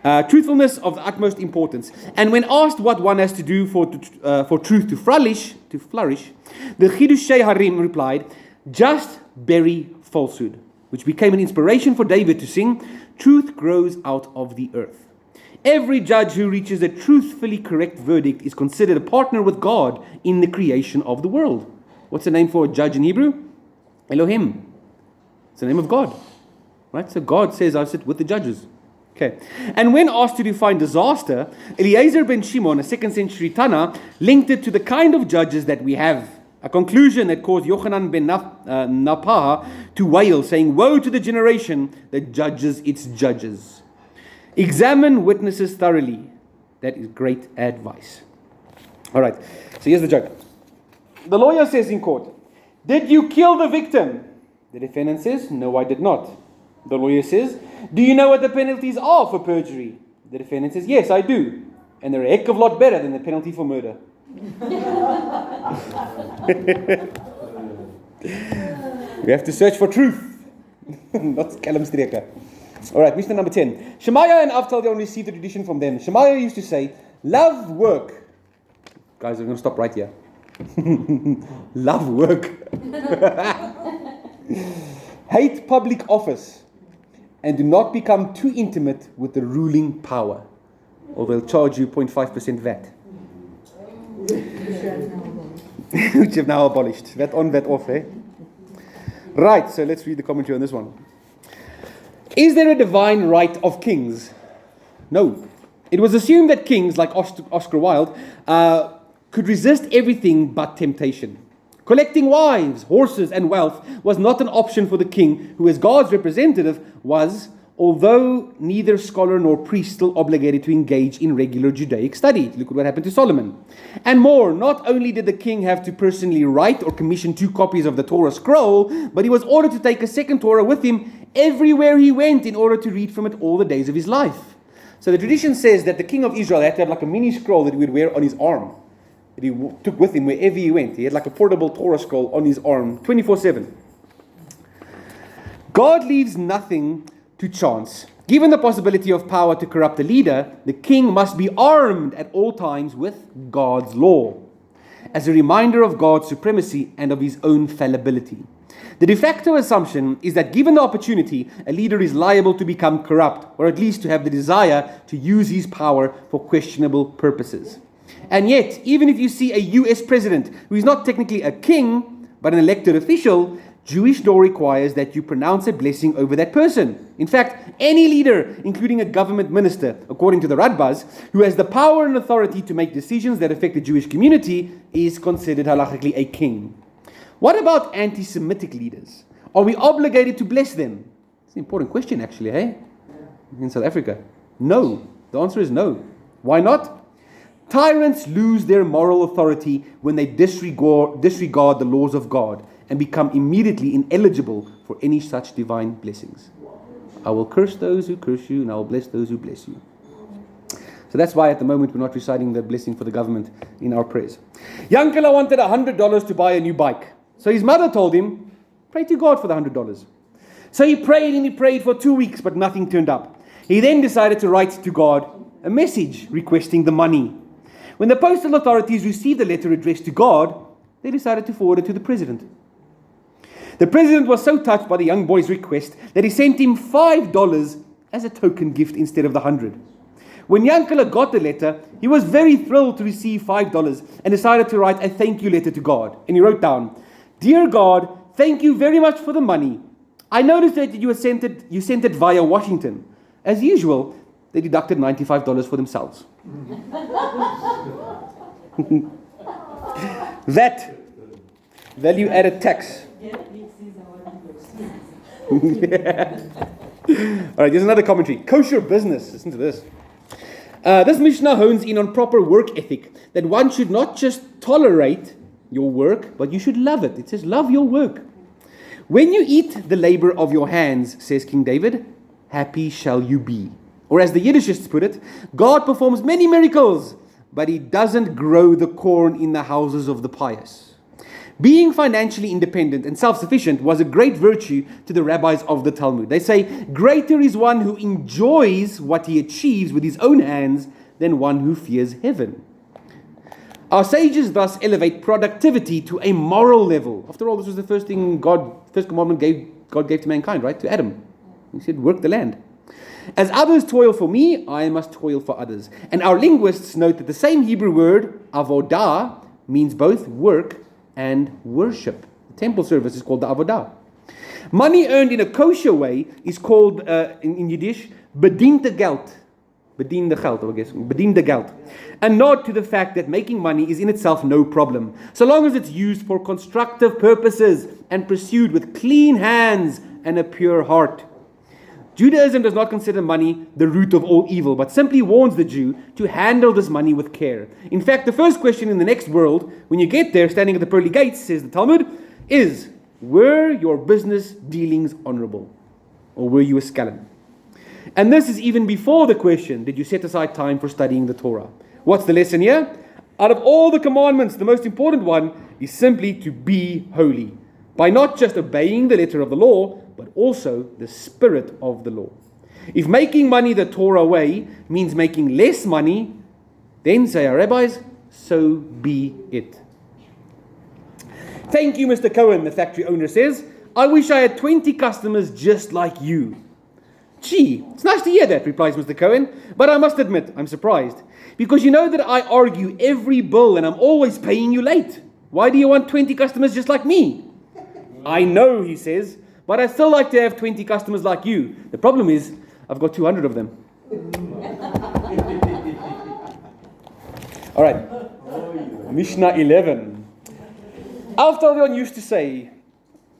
Truthfulness of the utmost importance. And when asked what one has to do for truth to flourish, the Chidushei Harim replied, just bury falsehood, which became an inspiration for David to sing, truth grows out of the earth. Every judge who reaches a truthfully correct verdict is considered a partner with God in the creation of the world. What's the name for a judge in Hebrew? Elohim. It's the name of God. Right? So God says, I sit with the judges. Okay. And when asked to define disaster, Eliezer ben Shimon, a 2nd century Tana, linked it to the kind of judges that we have. A conclusion that caused Yochanan ben Napah to wail, saying, woe to the generation that judges its judges. Examine witnesses thoroughly. That is great advice. All right. So here's the joke. The lawyer says in court, did you kill the victim? The defendant says, no, I did not. The lawyer says, do you know what the penalties are for perjury? The defendant says, yes, I do. And they're a heck of a lot better than the penalty for murder. We have to search for truth. Not Kalamstreka. All right, Mishnah number 10. Shemaiah and Avtalyon received the tradition from them. Shemaiah used to say, love work. Guys, we're going to stop right here. Love work. Hate public office. And do not become too intimate with the ruling power, or they'll charge you 0.5% VAT. Which you've now abolished. VAT on, VAT off, eh? Right, so let's read the commentary on this one. Is there a divine right of kings? No. It was assumed that kings, like Oscar Wilde, could resist everything but temptation. Collecting wives, horses, and wealth was not an option for the king, who as God's representative was, although neither scholar nor priest, still obligated to engage in regular Judaic study. Look at what happened to Solomon. And more, not only did the king have to personally write or commission 2 copies of the Torah scroll, but he was ordered to take a second Torah with him everywhere he went in order to read from it all the days of his life. So the tradition says that the king of Israel had to have like a mini scroll that he would wear on his arm, that he took with him wherever he went. He had like a portable Torah scroll on his arm, 24/7. God leaves nothing to chance. Given the possibility of power to corrupt the leader, the king must be armed at all times with God's law. as a reminder of God's supremacy and of his own fallibility. The de facto assumption is that given the opportunity, a leader is liable to become corrupt, or at least to have the desire to use his power for questionable purposes. And yet, even if you see a US president who is not technically a king, but an elected official, Jewish law requires that you pronounce a blessing over that person. In fact, any leader, including a government minister, according to the Radbaz, who has the power and authority to make decisions that affect the Jewish community, is considered halachically a king. What about anti-Semitic leaders? Are we obligated to bless them? It's an important question, actually, hey? In South Africa. No. The answer is no. Why not? Tyrants lose their moral authority when they disregard the laws of God and become immediately ineligible for any such divine blessings. I will curse those who curse you, and I will bless those who bless you. So that's why at the moment we're not reciting the blessing for the government in our prayers. Yankala wanted $100 to buy a new bike. So his mother told him, pray to God for the $100. So he prayed and he prayed for 2 weeks, but nothing turned up. He then decided to write to God a message requesting the money. When the postal authorities received the letter addressed to God, they decided to forward it to the president. The president was so touched by the young boy's request that he sent him $5 as a token gift instead of the 100. When Yankala got the letter, he was very thrilled to receive $5 and decided to write a thank you letter to God. And he wrote down, "Dear God, thank you very much for the money. I noticed that you sent it via Washington. As usual, they deducted $95 for themselves." That value added tax. All right, here's another commentary. Kosher business. Listen to this. This Mishnah hones in on proper work ethic, that one should not just tolerate your work, but you should love it. It says, love your work. When you eat the labor of your hands, says King David, happy shall you be. Or as the Yiddishists put it, God performs many miracles, but he doesn't grow the corn in the houses of the pious. Being financially independent and self-sufficient was a great virtue to the rabbis of the Talmud. They say, greater is one who enjoys what he achieves with his own hands than one who fears heaven. Our sages thus elevate productivity to a moral level. After all, this was the first commandment God gave to mankind, right? To Adam. He said, work the land. As others toil for me, I must toil for others. And our linguists note that the same Hebrew word, avodah, means both work and worship. The temple service is called the avodah. Money earned in a kosher way is called, in Yiddish, bediente geld. Bediende geld, I guess. Bediende geld. A nod to the fact that making money is in itself no problem, so long as it's used for constructive purposes and pursued with clean hands and a pure heart. Judaism does not consider money the root of all evil, but simply warns the Jew to handle this money with care. In fact, the first question in the next world, when you get there, standing at the pearly gates, says the Talmud, is, were your business dealings honorable? Or were you a scallon? And this is even before the question, did you set aside time for studying the Torah? What's the lesson here? Out of all the commandments, the most important one is simply to be holy, by not just obeying the letter of the law, but also the spirit of the law. If making money the Torah way means making less money, then say our rabbis, so be it. Thank you, Mr. Cohen, the factory owner says. I wish I had 20 customers just like you. Gee, it's nice to hear that, replies Mr. Cohen, but I must admit, I'm surprised. Because you know that I argue every bill and I'm always paying you late. Why do you want 20 customers just like me? I know, he says, but I still like to have 20 customers like you. The problem is, I've got 200 of them. All right, Mishnah 11. Alf Talyon used to say,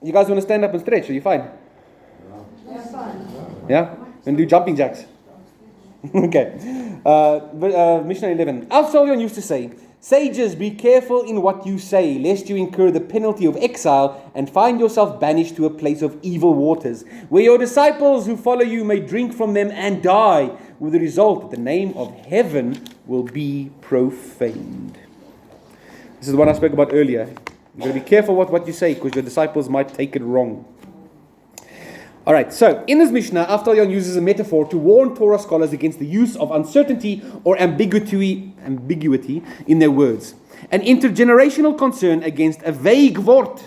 you guys want to stand up and stretch? Are you fine? Yeah? And do jumping jacks. Okay. Mishnah 11. Alf Talyon used to say, sages, be careful in what you say, lest you incur the penalty of exile and find yourself banished to a place of evil waters, where your disciples who follow you may drink from them and die, with the result that the name of heaven will be profaned. This is the one I spoke about earlier. You've got to be careful what you say, because your disciples might take it wrong. All right, so in this Mishnah, Avtalyon uses a metaphor to warn Torah scholars against the use of uncertainty or ambiguity in their words. An intergenerational concern against a vague word,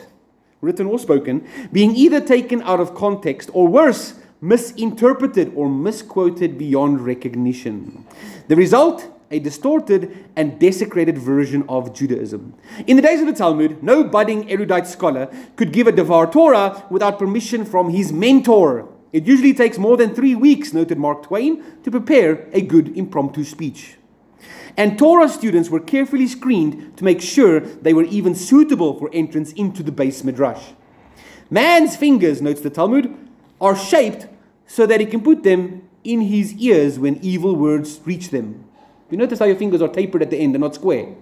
written or spoken, being either taken out of context or worse, misinterpreted or misquoted beyond recognition. The result? A distorted and desecrated version of Judaism. In the days of the Talmud, no budding erudite scholar could give a Devar Torah without permission from his mentor. It usually takes more than 3 weeks, noted Mark Twain, to prepare a good impromptu speech. And Torah students were carefully screened to make sure they were even suitable for entrance into the base midrash. Man's fingers, notes the Talmud, are shaped so that he can put them in his ears when evil words reach them. You notice how your fingers are tapered at the end and not square?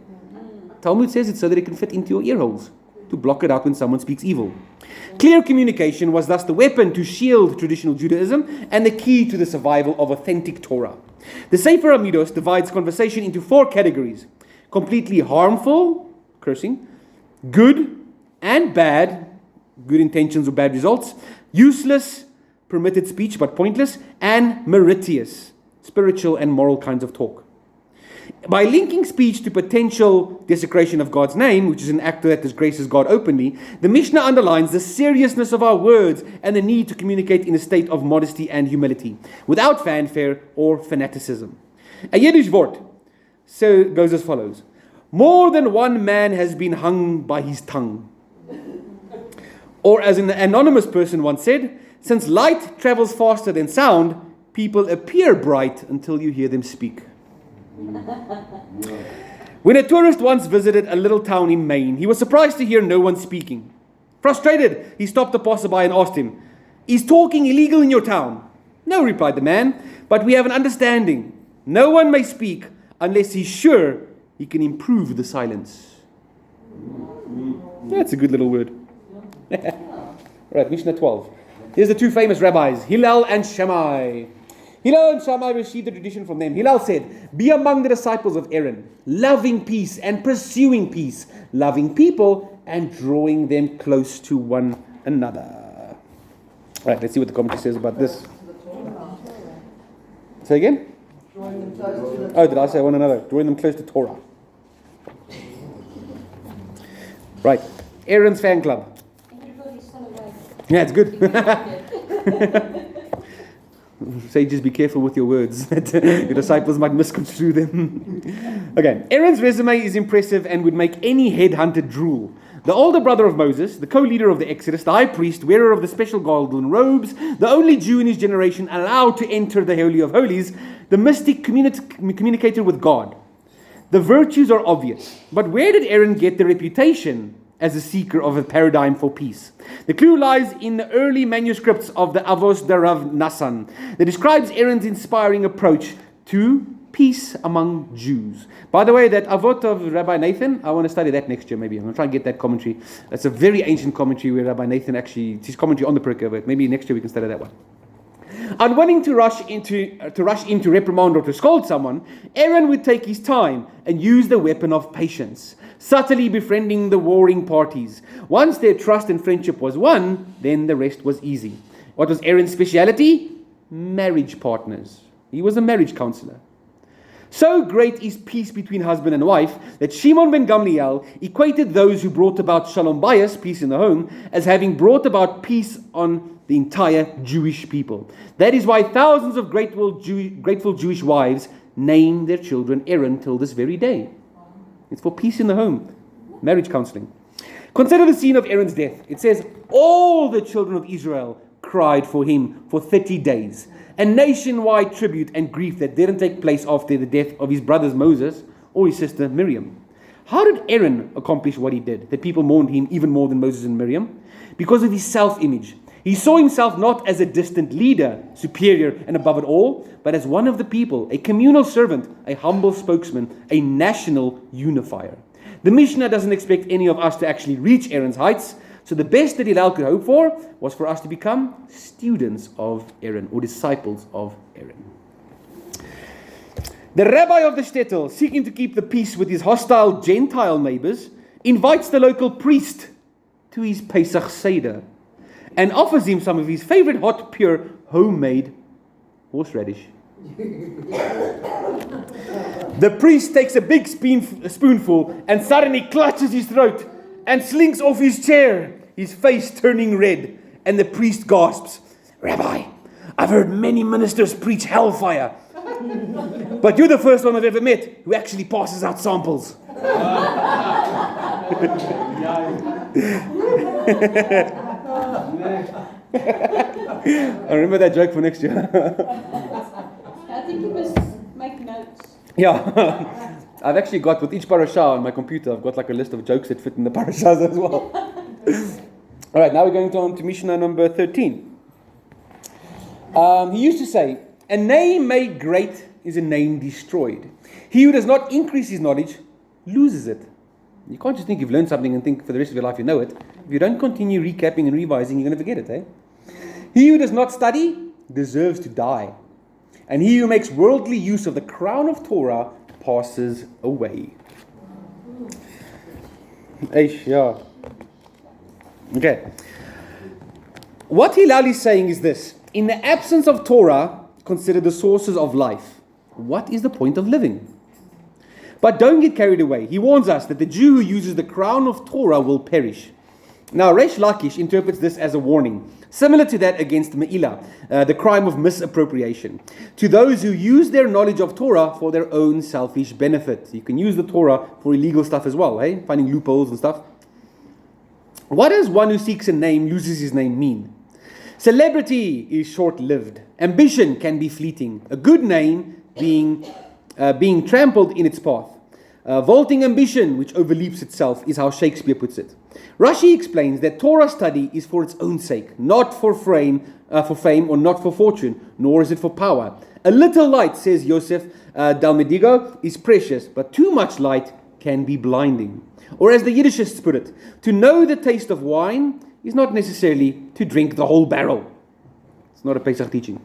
Talmud says it's so that it can fit into your ear holes, to block it out when someone speaks evil. Clear communication was thus the weapon to shield traditional Judaism and the key to the survival of authentic Torah. The Sefer Amidos divides conversation into 4 categories: completely harmful, cursing, good and bad, good intentions or bad results, useless, permitted speech but pointless, and meritorious, spiritual and moral kinds of talk. By linking speech to potential desecration of God's name, which is an act that disgraces God openly, the Mishnah underlines the seriousness of our words and the need to communicate in a state of modesty and humility, without fanfare or fanaticism. A Yiddish word so goes as follows: more than one man has been hung by his tongue. Or as an anonymous person once said, since light travels faster than sound, people appear bright until you hear them speak. When a tourist once visited a little town in Maine, he was surprised to hear no one speaking. Frustrated, he stopped the passerby and asked him, "Is talking illegal in your town?" "No," replied the man, "but we have an understanding. No one may speak unless he's sure he can improve the silence." That's a good little word. Right, Mishnah 12. Here's the 2 famous rabbis, Hillel and Shammai. Hillel and Shammai received the tradition from them. Hillel said, "Be among the disciples of Aaron, loving peace and pursuing peace, loving people and drawing them close to one another." Right, let's see what the commentary says about this. Say again? Drawing them close to the Oh, did I say one another? Drawing them close to Torah. Right, Aaron's fan club. Yeah, it's good. Sages, be careful with your words. Your disciples might misconstrue them. Okay, Aaron's resume is impressive and would make any headhunter drool. The older brother of Moses, the co-leader of the Exodus, the high priest, wearer of the special golden robes, the only Jew in his generation allowed to enter the Holy of Holies, the mystic communicator with God. The virtues are obvious, but where did Aaron get the reputation as a seeker of a paradigm for peace? The clue lies in the early manuscripts of the Avot Rav Nassan that describes Aaron's inspiring approach to peace among Jews. By the way, that Avot of Rabbi Nathan, I want to study that next year maybe. I'm going to try and get that commentary. That's a very ancient commentary where Rabbi Nathan actually, it's his commentary on the Pirkei Avot. Maybe next year we can study that one. Unwilling to rush into reprimand or to scold someone, Aaron would take his time and use the weapon of patience, subtly befriending the warring parties. Once their trust and friendship was won, then the rest was easy. What was Aaron's speciality? Marriage partners. He was a marriage counselor. So great is peace between husband and wife that Shimon ben Gamliel equated those who brought about shalom bayis, peace in the home, as having brought about peace on the entire Jewish people. That is why thousands of grateful Jewish wives name their children Aaron till this very day. It's for peace in the home. Marriage counseling. Consider the scene of Aaron's death. It says, all the children of Israel cried for him for 30 days. A nationwide tribute and grief that didn't take place after the death of his brothers Moses or his sister Miriam. How did Aaron accomplish what he did, that people mourned him even more than Moses and Miriam? Because of his self-image. He saw himself not as a distant leader, superior and above it all, but as one of the people, a communal servant, a humble spokesman, a national unifier. The Mishnah doesn't expect any of us to actually reach Aaron's heights, so the best that Hillel could hope for was for us to become students of Aaron, or disciples of Aaron. The rabbi of the shtetl, seeking to keep the peace with his hostile Gentile neighbors, invites the local priest to his Pesach Seder. and offers him some of his favorite hot, pure, homemade horseradish. The priest takes a big spoonful and suddenly clutches his throat and slinks off his chair, his face turning red, and the priest gasps, "Rabbi, I've heard many ministers preach hellfire, but you're the first one I've ever met who actually passes out samples." I remember that joke for next year. I think you must make notes. Yeah. I've actually got, with each parasha on my computer, I've got like a list of jokes that fit in the parashas as well. Alright, now we're going on to Mishnah number 13. He used to say, "A name made great is a name destroyed. He who does not increase his knowledge loses it." You can't just think you've learned something and think for the rest of your life you know it. If you don't continue recapping and revising, you're going to forget it, eh? "He who does not study deserves to die. And he who makes worldly use of the crown of Torah passes away." Eish, yeah. Okay. What Hillel is saying is this: in the absence of Torah, consider the sources of life. What is the point of living? But don't get carried away. He warns us that the Jew who uses the crown of Torah will perish. Now, Resh Lakish interprets this as a warning, similar to that against Me'ilah, the crime of misappropriation, to those who use their knowledge of Torah for their own selfish benefit. You can use the Torah for illegal stuff as well, eh? Finding loopholes and stuff. What does one who seeks a name, loses his name mean? Celebrity is short-lived. Ambition can be fleeting. A good name being trampled in its path. Vaulting ambition, which overleaps itself, is how Shakespeare puts it. Rashi explains that Torah study is for its own sake, not for fame or not for fortune, nor is it for power. A little light, says Yosef Dalmedigo, is precious, but too much light can be blinding. Or as the Yiddishists put it, to know the taste of wine is not necessarily to drink the whole barrel. It's not a Pesach teaching.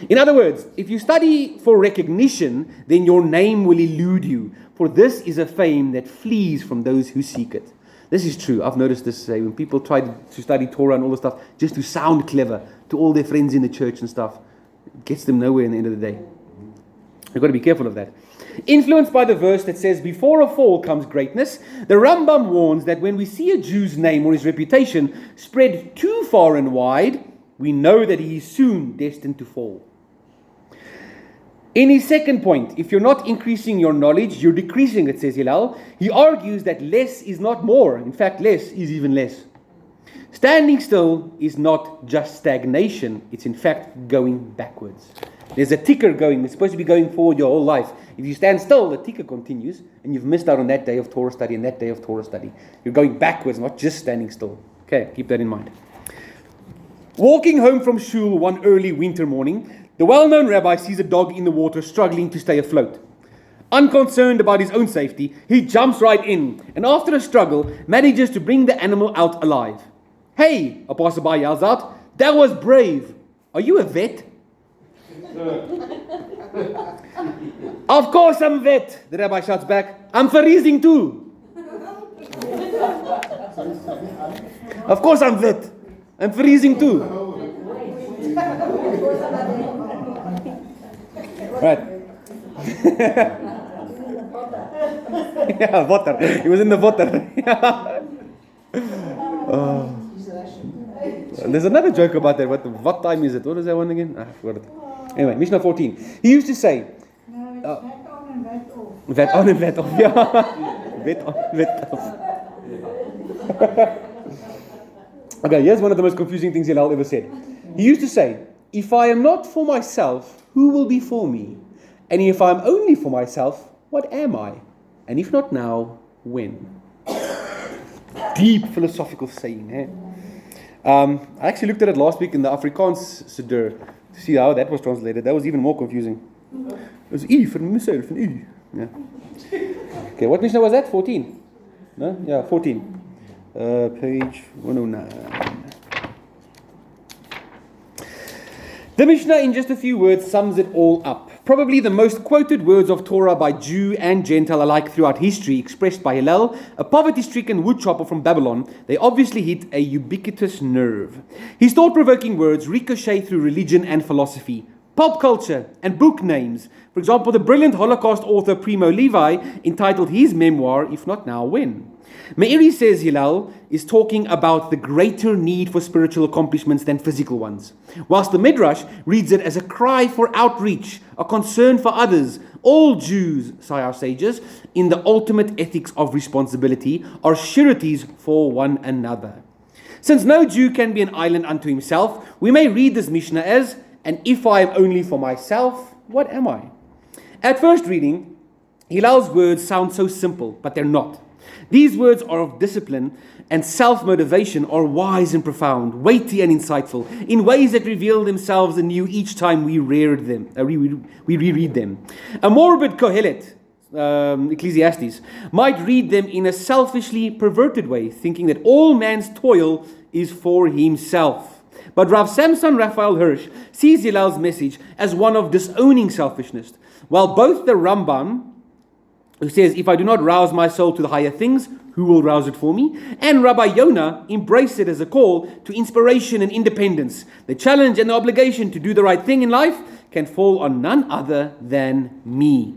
In other words, if you study for recognition, then your name will elude you, for this is a fame that flees from those who seek it. This is true. I've noticed this when people try to study Torah and all this stuff just to sound clever to all their friends in the church and stuff. It gets them nowhere in the end of the day. You've got to be careful of that. Influenced by the verse that says, "Before a fall comes greatness," the Rambam warns that when we see a Jew's name or his reputation spread too far and wide, we know that he is soon destined to fall. In his second point, if you're not increasing your knowledge, you're decreasing it, says Hillel. He argues that less is not more. In fact, less is even less. Standing still is not just stagnation. It's in fact going backwards. There's a ticker going. It's supposed to be going forward your whole life. If you stand still, the ticker continues, and you've missed out on that day of Torah study and that day of Torah study. You're going backwards, not just standing still. Okay, keep that in mind. Walking home from shul one early winter morning, the well-known rabbi sees a dog in the water struggling to stay afloat. Unconcerned about his own safety, he jumps right in, and after a struggle, manages to bring the animal out alive. "Hey," a passerby yells out, "that was brave. Are you a vet?" "Of course I'm a vet," the rabbi shouts back. "I'm freezing too." "Of course I'm vet. I'm freezing too." Right. Yeah, water. He was in the water. There's another joke about that. What time is it? What is that one again? I forgot it. Anyway, Mishnah 14. He used to say, No, it's vet on and vet off. vet on and vet off. Yeah. Vet on, vet off. Okay, here's one of the most confusing things Hillel ever said. He used to say, "If I am not for myself, who will be for me? And if I'm only for myself, what am I? And if not now, when?" Deep philosophical saying, eh? I actually looked at it last week in the Afrikaans Siddur to see how that was translated. That was even more confusing. It was I for myself and I. Yeah. Okay, what Mishnah was that? 14? No? Yeah, 14. Page 109. The Mishnah, in just a few words, sums it all up. Probably the most quoted words of Torah by Jew and Gentile alike throughout history, expressed by Hillel, a poverty-stricken woodchopper from Babylon, they obviously hit a ubiquitous nerve. His thought-provoking words ricochet through religion and philosophy, pop culture, and book names. For example, the brilliant Holocaust author Primo Levi entitled his memoir, If Not Now, When? Meiri says Hillel is talking about the greater need for spiritual accomplishments than physical ones, whilst the Midrash reads it as a cry for outreach, a concern for others. All Jews, say our sages, in the ultimate ethics of responsibility, are sureties for one another. Since no Jew can be an island unto himself, we may read this Mishnah as, and if I am only for myself, what am I? At first reading, Hillel's words sound so simple, but they're not. These words are of discipline and self-motivation, are wise and profound, weighty and insightful, in ways that reveal themselves anew each time we reread them. A morbid Kohelet, Ecclesiastes, might read them in a selfishly perverted way, thinking that all man's toil is for himself. But Rav Samson Raphael Hirsch sees Hillel's message as one of disowning selfishness, while both the Rambam, who says, if I do not rouse my soul to the higher things, who will rouse it for me? And Rabbi Yonah embraced it as a call to inspiration and independence. The challenge and the obligation to do the right thing in life can fall on none other than me.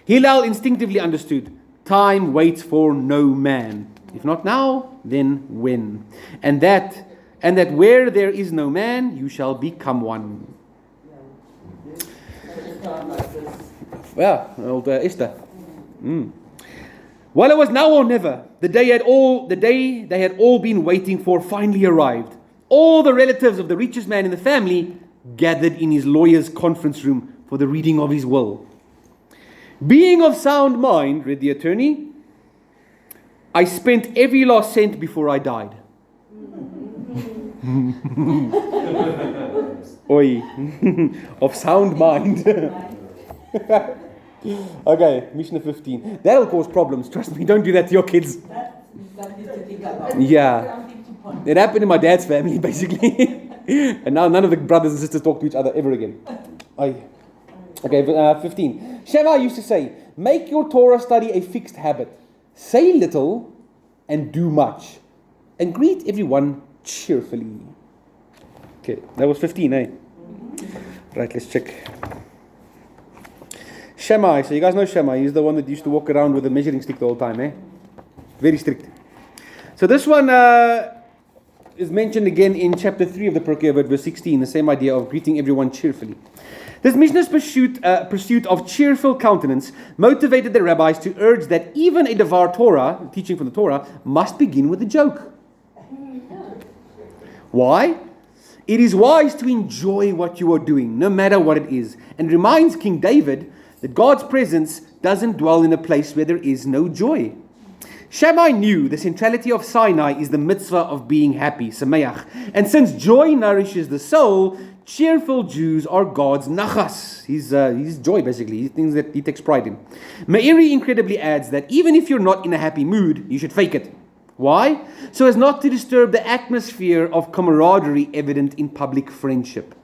Hillel instinctively understood, time waits for no man. If not now, then when? And that where there is no man, you shall become one. Yeah, old Esther. Well, it was now or never. The day they had all been waiting for finally arrived. All the relatives of the richest man in the family gathered in his lawyer's conference room for the reading of his will. Being of sound mind, read the attorney, I spent every last cent before I died. Oi, of sound mind. Okay, Mishnah 15. That'll cause problems, trust me. Don't do that to your kids. That's something to think about. Yeah. Something to ponder. It happened in my dad's family, basically. And now none of the brothers and sisters talk to each other ever again. Okay, 15. Sheva used to say, make your Torah study a fixed habit. Say little and do much. And greet everyone cheerfully. Okay, that was 15, eh? Right, let's check. Shammai, so you guys know Shammai. He's the one that used to walk around with a measuring stick the whole time, eh? Very strict. So this one is mentioned again in chapter 3 of the Pirkei Avot, verse 16, the same idea of greeting everyone cheerfully. This Mishnah's pursuit of cheerful countenance motivated the rabbis to urge that even a Devar Torah, teaching from the Torah, must begin with a joke. Why? It is wise to enjoy what you are doing, no matter what it is, and reminds King David that God's presence doesn't dwell in a place where there is no joy. Shammai knew the centrality of Sinai is the mitzvah of being happy, Sameach. And since joy nourishes the soul, cheerful Jews are God's nachas. His joy, basically, things that he takes pride in. Meiri incredibly adds that even if you're not in a happy mood, you should fake it. Why? So as not to disturb the atmosphere of camaraderie evident in public friendship.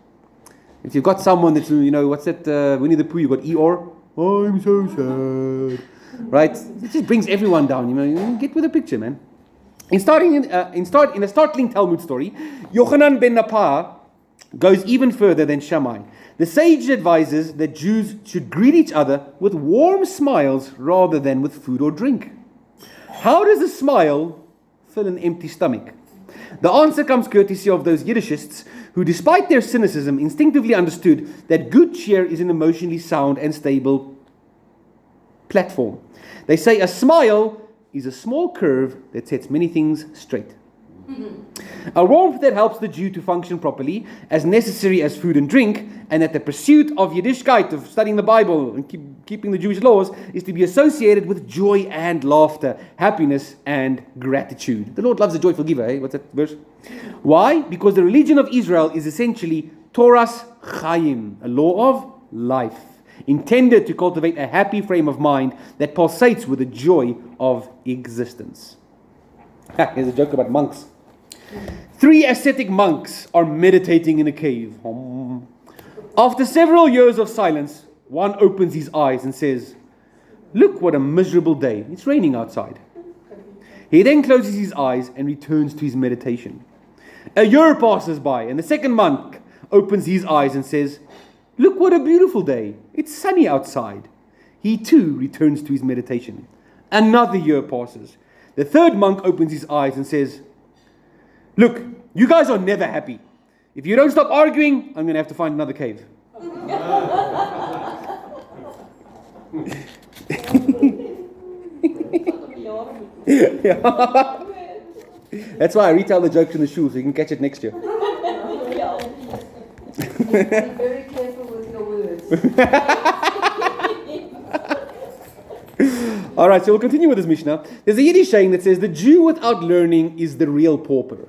If you've got someone that's, what's that, Winnie the Pooh, you've got Eeyore. I'm so sad. Right? It just brings everyone down. Get with the picture, man. In a startling Talmud story, Yochanan ben Napah goes even further than Shammai. The sage advises that Jews should greet each other with warm smiles rather than with food or drink. How does a smile fill an empty stomach? The answer comes courtesy of those Yiddishists who, despite their cynicism, instinctively understood that good cheer is an emotionally sound and stable platform. They say a smile is a small curve that sets many things straight. A warmth that helps the Jew to function properly, as necessary as food and drink, and that the pursuit of Yiddishkeit, of studying the Bible and keeping the Jewish laws, is to be associated with joy and laughter, happiness and gratitude. The Lord loves a joyful giver, eh? What's that verse? Why? Because the religion of Israel is essentially Torah's Chaim, a law of life, intended to cultivate a happy frame of mind that pulsates with the joy of existence. Here's a joke about monks. 3 ascetic monks are meditating in a cave. After several years of silence, one opens his eyes and says, "Look what a miserable day. It's raining outside." He then closes his eyes and returns to his meditation. A year passes by, and the second monk opens his eyes and says, "Look what a beautiful day. It's sunny outside." He too returns to his meditation. Another year passes. The third monk opens his eyes and says, "Look, you guys are never happy. If you don't stop arguing, I'm going to have to find another cave." Yeah. That's why I retell the jokes in the shul so you can catch it next year. Be very careful with your words. Alright, so we'll continue with this Mishnah. There's a Yiddish saying that says, "The Jew without learning is the real pauper."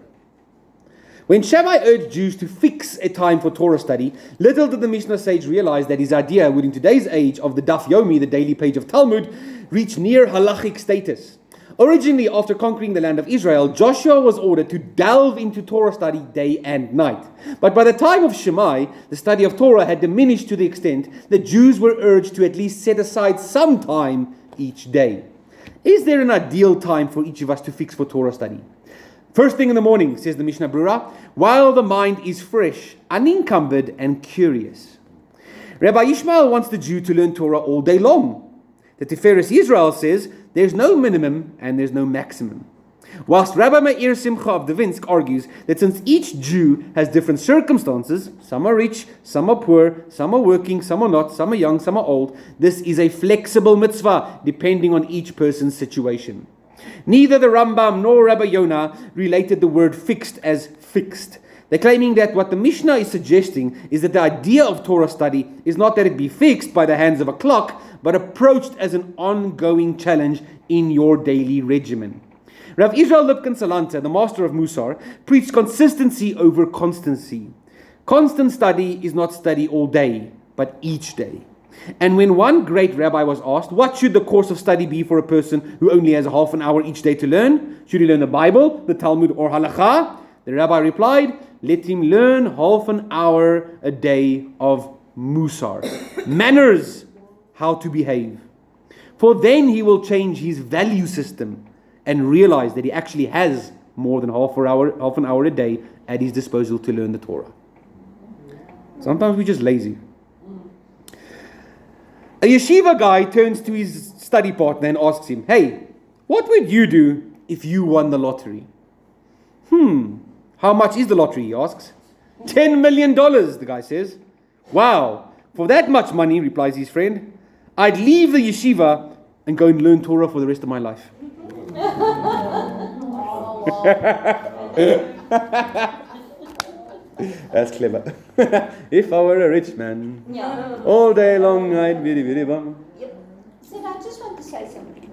When Shammai urged Jews to fix a time for Torah study, little did the Mishnah sage realize that his idea would in today's age of the Daf Yomi, the daily page of Talmud, reach near halachic status. Originally, after conquering the land of Israel, Joshua was ordered to delve into Torah study day and night. But by the time of Shammai, the study of Torah had diminished to the extent that Jews were urged to at least set aside some time each day. Is there an ideal time for each of us to fix for Torah study? First thing in the morning, says the Mishnah Brura, while the mind is fresh, unencumbered and curious. Rabbi Ishmael wants the Jew to learn Torah all day long. The Tiferes Israel says there's no minimum and there's no maximum. Whilst Rabbi Meir Simcha of Devinsk argues that since each Jew has different circumstances, some are rich, some are poor, some are working, some are not, some are young, some are old, this is a flexible mitzvah depending on each person's situation. Neither the Rambam nor Rabbi Yonah related the word fixed as fixed. They're claiming that what the Mishnah is suggesting is that the idea of Torah study is not that it be fixed by the hands of a clock, but approached as an ongoing challenge in your daily regimen. Rav Israel Lipkin Salanta, the master of Musar, preached consistency over constancy. Constant study is not study all day, but each day. And when one great rabbi was asked, what should the course of study be for a person who only has a half an hour each day to learn? Should he learn the Bible, the Talmud, or Halakha? The rabbi replied, let him learn half an hour a day of Musar. Manners, how to behave. For then he will change his value system and realize that he actually has more than half an hour a day at his disposal to learn the Torah. Sometimes we're just lazy. A yeshiva guy turns to his study partner and asks him, hey, what would you do if you won the lottery? How much is the lottery, he asks. $10 million, the guy says. Wow, for that much money, replies his friend, I'd leave the yeshiva and go and learn Torah for the rest of my life. That's clever. If I were a rich man, all day long I'd be very bum. Yep. So I just want to say something.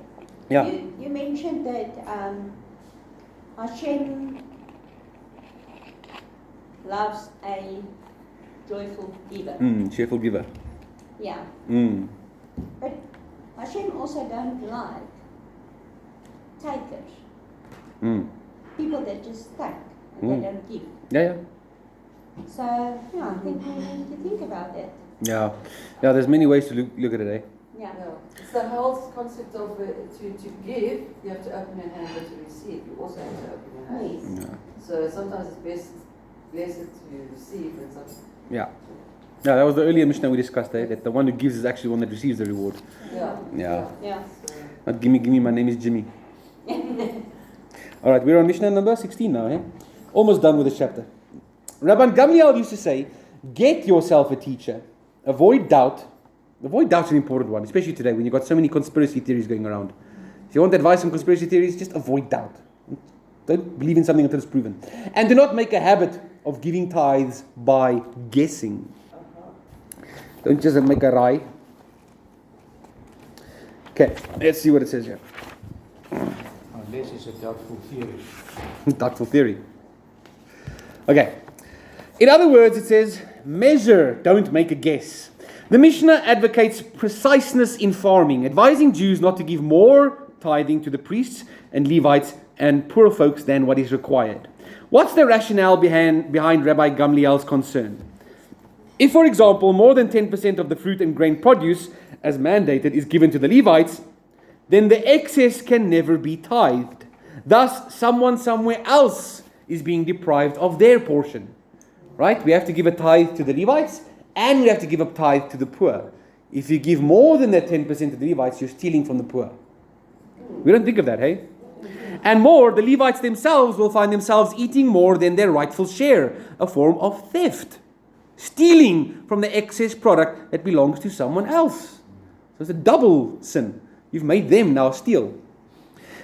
Yeah. You mentioned that Hashem loves a joyful giver. Cheerful giver. Yeah. But Hashem also don't like takers. People that just take and they don't give. Yeah. So, yeah, I think we need to think about that. Yeah, there's many ways to look at it, eh? Yeah. It's the whole concept of to give, you have to open your hand, but to receive, you also have to open your hand. Yes. Yeah. So sometimes it's blessed to receive and sometimes. Yeah, that was the earlier Mishnah we discussed, eh? That the one who gives is actually the one that receives the reward. Yeah. Not gimme, my name is Jimmy. Alright, we're on Mishnah number 16 now, eh? Almost done with the chapter. Rabban Gamliel used to say, get yourself a teacher. Avoid doubt. Avoid doubt's an important one, especially today when you've got so many conspiracy theories going around. If you want advice on conspiracy theories, just avoid doubt. Don't believe in something until it's proven. And do not make a habit of giving tithes by guessing. Don't just make a rai. Okay, let's see what it says here. Unless it's a doubtful theory. Doubtful theory. Okay. In other words, it says, measure, don't make a guess. The Mishnah advocates preciseness in farming, advising Jews not to give more tithing to the priests and Levites and poor folks than what is required. What's the rationale behind Rabbi Gamliel's concern? If, for example, more than 10% of the fruit and grain produce, as mandated, is given to the Levites, then the excess can never be tithed. Thus, someone somewhere else is being deprived of their portion. Right? We have to give a tithe to the Levites, and we have to give a tithe to the poor. If you give more than that 10% to the Levites, you're stealing from the poor. We don't think of that, hey? And more, the Levites themselves will find themselves eating more than their rightful share, a form of theft. Stealing from the excess product that belongs to someone else. So it's a double sin. You've made them now steal.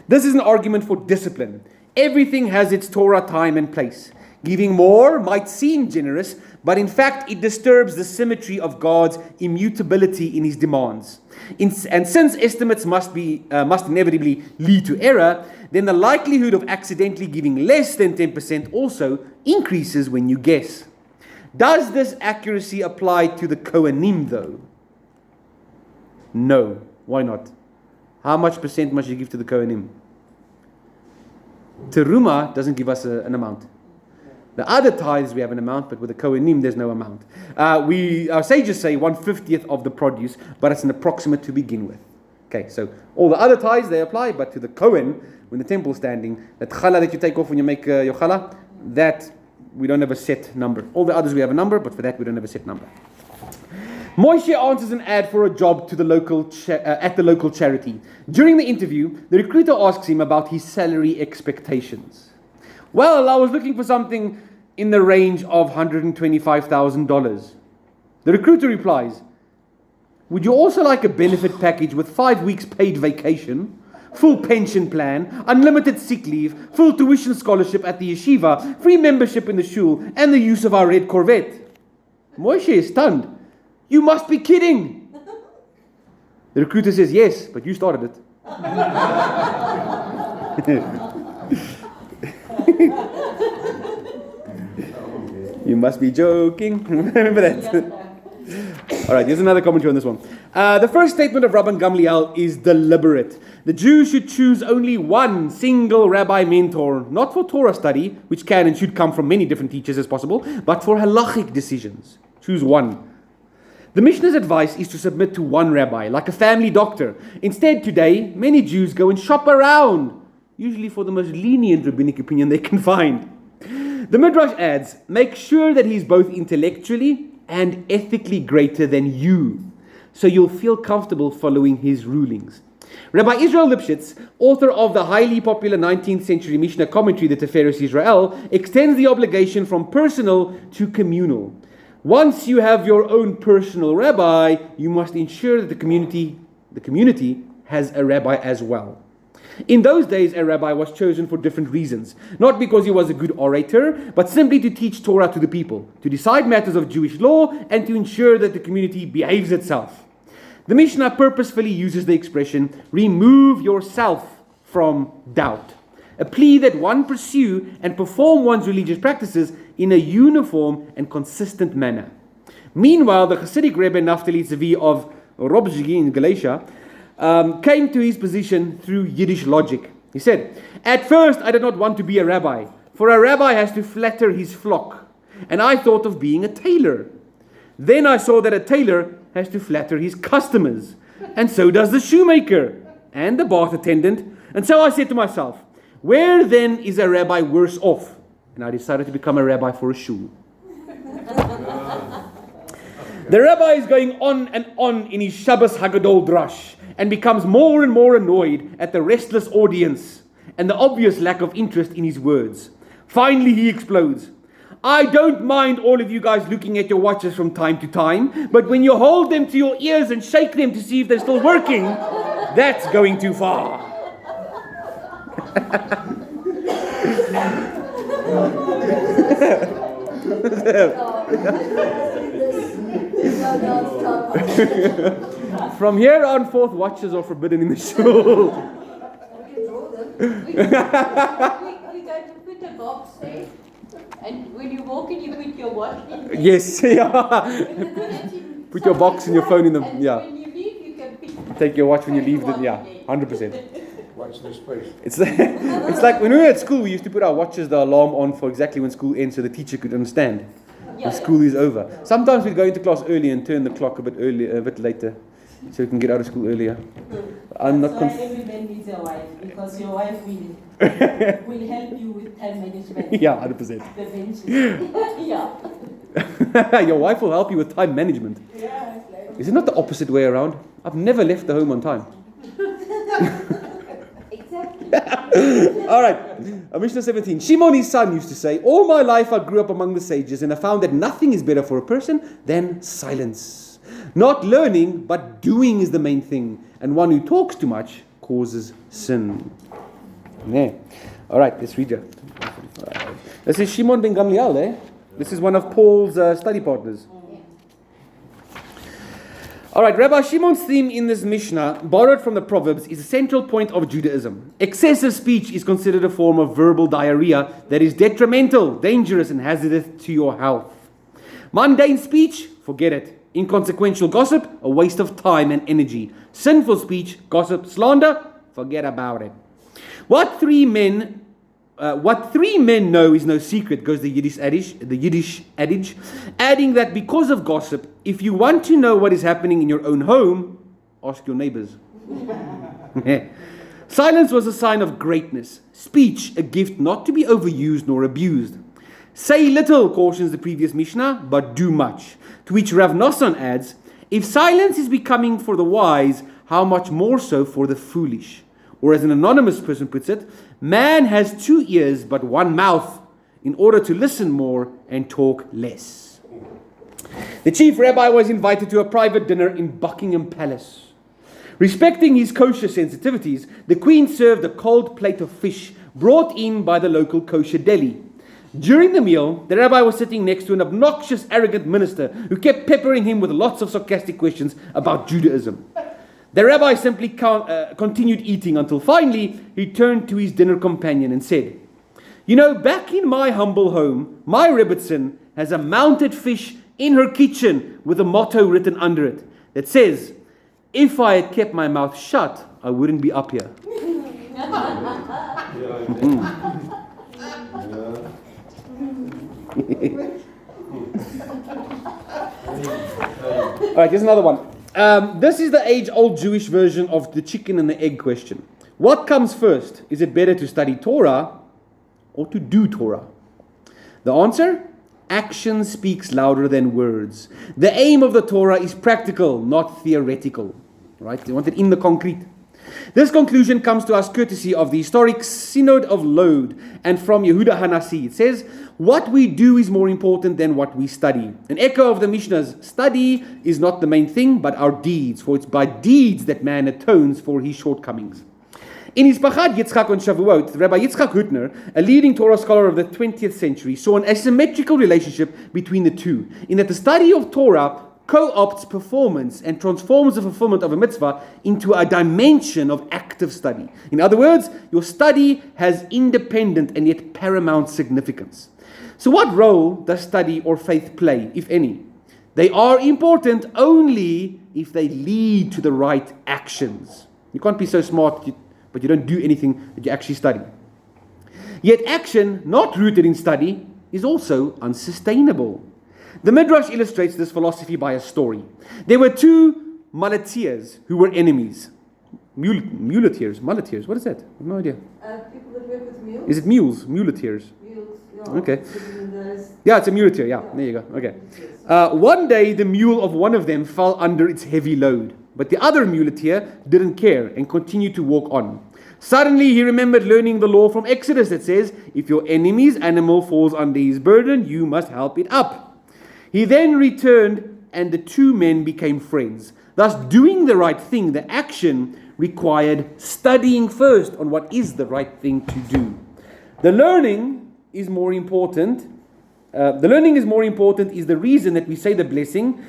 This is an argument for discipline. Everything has its Torah time and place. Giving more might seem generous, but in fact it disturbs the symmetry of God's immutability in His demands. And since estimates must inevitably lead to error, then the likelihood of accidentally giving less than 10% also increases when you guess. Does this accuracy apply to the Kohanim though? No. Why not? How much percent must you give to the Kohanim? Teruma doesn't give us an amount. The other tithes we have an amount, but with the Kohanim there's no amount. Our sages say 1/50th of the produce, but it's an approximate to begin with. Okay, so all the other tithes they apply, but to the Kohen, when the temple's standing, that challah that you take off when you make your challah, that we don't have a set number. All the others we have a number, but for that we don't have a set number. Moshe answers an ad for a job to the local at the local charity. During the interview, the recruiter asks him about his salary expectations. Well, I was looking for something in the range of $125,000. The recruiter replies, would you also like a benefit package with 5 weeks paid vacation, full pension plan, unlimited sick leave, full tuition scholarship at the yeshiva, free membership in the shul, and the use of our red Corvette? Moshe is stunned. You must be kidding. The recruiter says, yes, but you started it. You must be joking. Remember that? All right, here's another commentary on this one. The first statement of Rabban Gamliel is deliberate. The Jew should choose only one single rabbi mentor, not for Torah study, which can and should come from many different teachers as possible, but for halachic decisions. Choose one. The Mishnah's advice is to submit to one rabbi, like a family doctor. Instead, today, many Jews go and shop around, usually for the most lenient rabbinic opinion they can find. The Midrash adds, make sure that he's both intellectually and ethically greater than you, so you'll feel comfortable following his rulings. Rabbi Israel Lipschitz, author of the highly popular 19th century Mishnah commentary, the Tiferes Israel, extends the obligation from personal to communal. Once you have your own personal rabbi, you must ensure that the community has a rabbi as well. In those days, a rabbi was chosen for different reasons. Not because he was a good orator, but simply to teach Torah to the people, to decide matters of Jewish law, and to ensure that the community behaves itself. The Mishnah purposefully uses the expression, remove yourself from doubt. A plea that one pursue and perform one's religious practices in a uniform and consistent manner. Meanwhile, the Hasidic Rebbe Naftali Tzvi of Robzhigi in Galatia came to his position through Yiddish logic. He said, at first I did not want to be a rabbi, for a rabbi has to flatter his flock, and I thought of being a tailor. Then I saw that a tailor has to flatter his customers, and so does the shoemaker and the bath attendant. And so I said to myself, where then is a rabbi worse off? And I decided to become a rabbi for a shul. The rabbi is going on and on in his Shabbos Hagadol Drash and becomes more and more annoyed at the restless audience and the obvious lack of interest in his words. Finally, he explodes. I don't mind all of you guys looking at your watches from time to time, but when you hold them to your ears and shake them to see if they're still working, that's going too far. From here on forth, watches are forbidden in the shul. We're going to put a box there, and when you walk in, you put your watch in there. Yes, yeah. Put your box and your phone in the, yeah. When you leave, you can pick. Take your watch when you leave, yeah, 100%. Watch this space. It's like when we were at school, we used to put our watches, the alarm on for exactly when school ends so the teacher could understand. when school is over. Sometimes we go into class early and turn the clock a bit later, so we can get out of school earlier. I'm not. That's why every man needs a wife, because your wife will help you with time management. Yeah, 100%. The benches. Yeah. Your wife will help you with time management. Yeah, it's like, Is it not the opposite way around? I've never left the home on time. Exactly. All right, Mishnah 17. Shimon, his son, used to say, "All my life I grew up among the sages, and I found that nothing is better for a person than silence. Not learning, but doing is the main thing. And one who talks too much causes sin." Yeah. All right, let's read it. This is Shimon ben Gamliel, eh? This is one of Paul's study partners. All right, Rabbi Shimon's theme in this Mishnah, borrowed from the Proverbs, is a central point of Judaism. Excessive speech is considered a form of verbal diarrhea that is detrimental, dangerous, and hazardous to your health. Mundane speech, forget it. Inconsequential gossip, a waste of time and energy. Sinful speech, gossip, slander, forget about it. What three men know is no secret, goes the Yiddish adage, adding that because of gossip, if you want to know what is happening in your own home, ask your neighbors. Silence was a sign of greatness. Speech, a gift not to be overused nor abused. Say little, cautions the previous Mishnah, but do much. To which Rav Nosson adds, if silence is becoming for the wise, how much more so for the foolish? Or as an anonymous person puts it, man has 2 ears but 1 mouth in order to listen more and talk less. The chief rabbi was invited to a private dinner in Buckingham Palace. Respecting his kosher sensitivities, the queen served a cold plate of fish brought in by the local kosher deli. During the meal, the rabbi was sitting next to an obnoxious, arrogant minister who kept peppering him with lots of sarcastic questions about Judaism. The rabbi simply continued eating until finally he turned to his dinner companion and said, "You know, back in my humble home, my Rebbetzin has a mounted fish in her kitchen with a motto written under it that says, 'If I had kept my mouth shut, I wouldn't be up here.'" All right, here's another one. This is the age-old Jewish version of the chicken and the egg question. What comes first? Is it better to study Torah or to do Torah? The answer? Action speaks louder than words. The aim of the Torah is practical, not theoretical. Right? They want it in the concrete. This conclusion comes to us courtesy of the historic Synod of Lod and from Yehuda Hanassi. It says, what we do is more important than what we study. An echo of the Mishnah's study is not the main thing, but our deeds, for it's by deeds that man atones for his shortcomings. In his Pachad Yitzchak on Shavuot, Rabbi Yitzchak Hutner, a leading Torah scholar of the 20th century, saw an asymmetrical relationship between the two, in that the study of Torah co-opts performance and transforms the fulfillment of a mitzvah into a dimension of active study. In other words, your study has independent and yet paramount significance. So what role does study or faith play, if any? They are important only if they lead to the right actions. You can't be so smart, but you don't do anything that you actually study. Yet action not rooted in study is also unsustainable. The Midrash illustrates this philosophy by a story. There were two muleteers who were enemies. Muleteers, what is that? I have no idea. People that work with mules? Is it mules? Muleteers. Mules, yeah. Okay. Yeah, it's a muleteer, yeah. There you go. Okay. One day, the mule of one of them fell under its heavy load. But the other muleteer didn't care and continued to walk on. Suddenly, he remembered learning the law from Exodus that says, if your enemy's animal falls under his burden, you must help it up. He then returned and the two men became friends. Thus, doing the right thing, the action, required studying first on what is the right thing to do. The learning is more important is the reason that we say the blessing,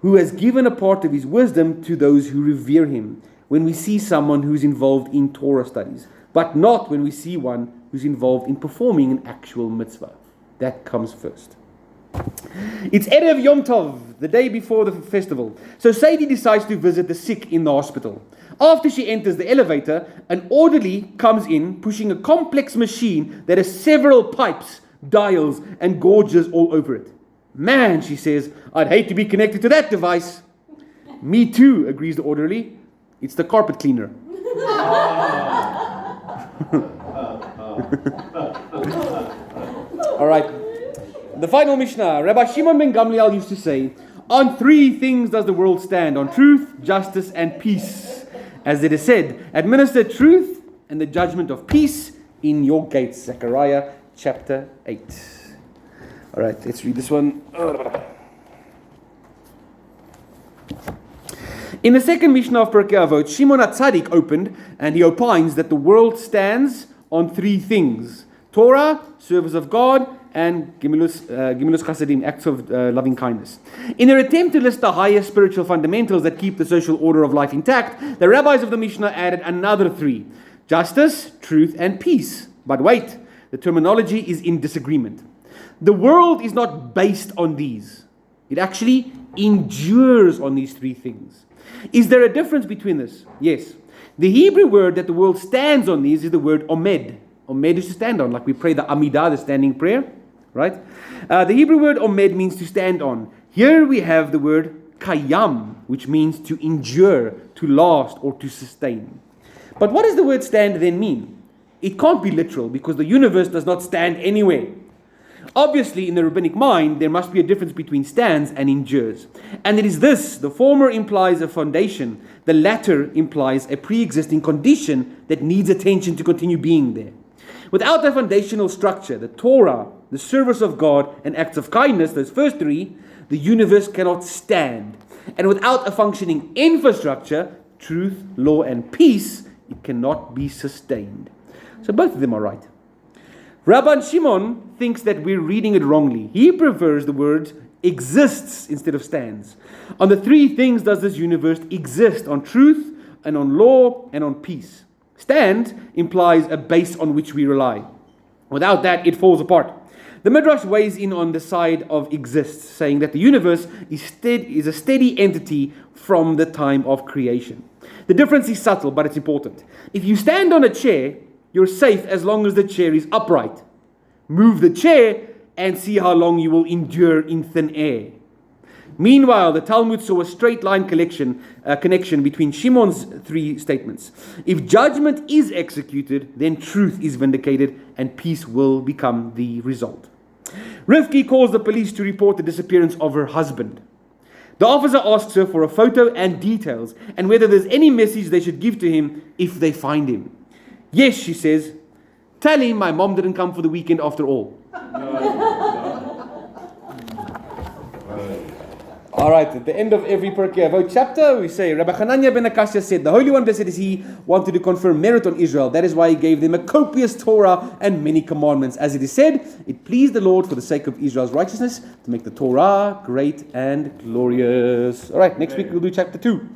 who has given a part of his wisdom to those who revere him, when we see someone who's involved in Torah studies, but not when we see one who's involved in performing an actual mitzvah. That comes first. It's Erev Yom Tov, the day before the festival. So Sadie decides to visit the sick in the hospital. After she enters the elevator, an orderly comes in pushing a complex machine that has several pipes, dials, and gauges all over it. Man, she says, I'd hate to be connected to that device. Me too, agrees the orderly. It's the carpet cleaner. All right. The final Mishnah. Rabbi Shimon ben Gamliel used to say, on three things does the world stand, on truth, justice, and peace. As it is said, administer truth and the judgment of peace in your gates. Zechariah chapter 8. All right, let's read this one. In the second Mishnah of Pirkei Avot, Shimon HaTzadik opened, and he opines that the world stands on three things: Torah, service of God, and Gimilus Chasadim, acts of loving kindness. In their attempt to list the highest spiritual fundamentals that keep the social order of life intact, the rabbis of the Mishnah added another three: justice, truth, and peace. But wait, the terminology is in disagreement. The world is not based on these. It actually endures on these three things. Is there a difference between this? Yes. The Hebrew word that the world stands on these is the word omed. Omed is to stand on, like we pray the Amidah, the standing prayer, right? The Hebrew word omed means to stand on. Here we have the word kayam, which means to endure, to last, or to sustain. But what does the word stand then mean? It can't be literal, because the universe does not stand anywhere. Obviously, in the rabbinic mind, there must be a difference between stands and endures. And it is this: the former implies a foundation, the latter implies a pre-existing condition that needs attention to continue being there. Without a foundational structure, the Torah, the service of God, and acts of kindness, those first three, the universe cannot stand. And without a functioning infrastructure, truth, law, and peace, it cannot be sustained. So both of them are right. Rabban Shimon thinks that we're reading it wrongly. He prefers the word exists instead of stands. On the three things does this universe exist: on truth, and on law, and on peace. Stand implies a base on which we rely. Without that, it falls apart. The Midrash weighs in on the side of exists, saying that the universe is a steady entity from the time of creation. The difference is subtle, but it's important. If you stand on a chair, you're safe as long as the chair is upright. Move the chair and see how long you will endure in thin air. Meanwhile, the Talmud saw a straight line connection between Shimon's three statements. If judgment is executed, then truth is vindicated and peace will become the result. Rivki calls the police to report the disappearance of her husband. The officer asks her for a photo and details, and whether there's any message they should give to him if they find him. Yes, she says, tell him my mom didn't come for the weekend after all. All right, at the end of every Pirkei Avot chapter, we say, Rabbi Hanania ben Akashya said, the Holy One, blessed is He, wanted to confer merit on Israel. That is why He gave them a copious Torah and many commandments. As it is said, it pleased the Lord for the sake of Israel's righteousness to make the Torah great and glorious. All right, next week we'll do chapter 2.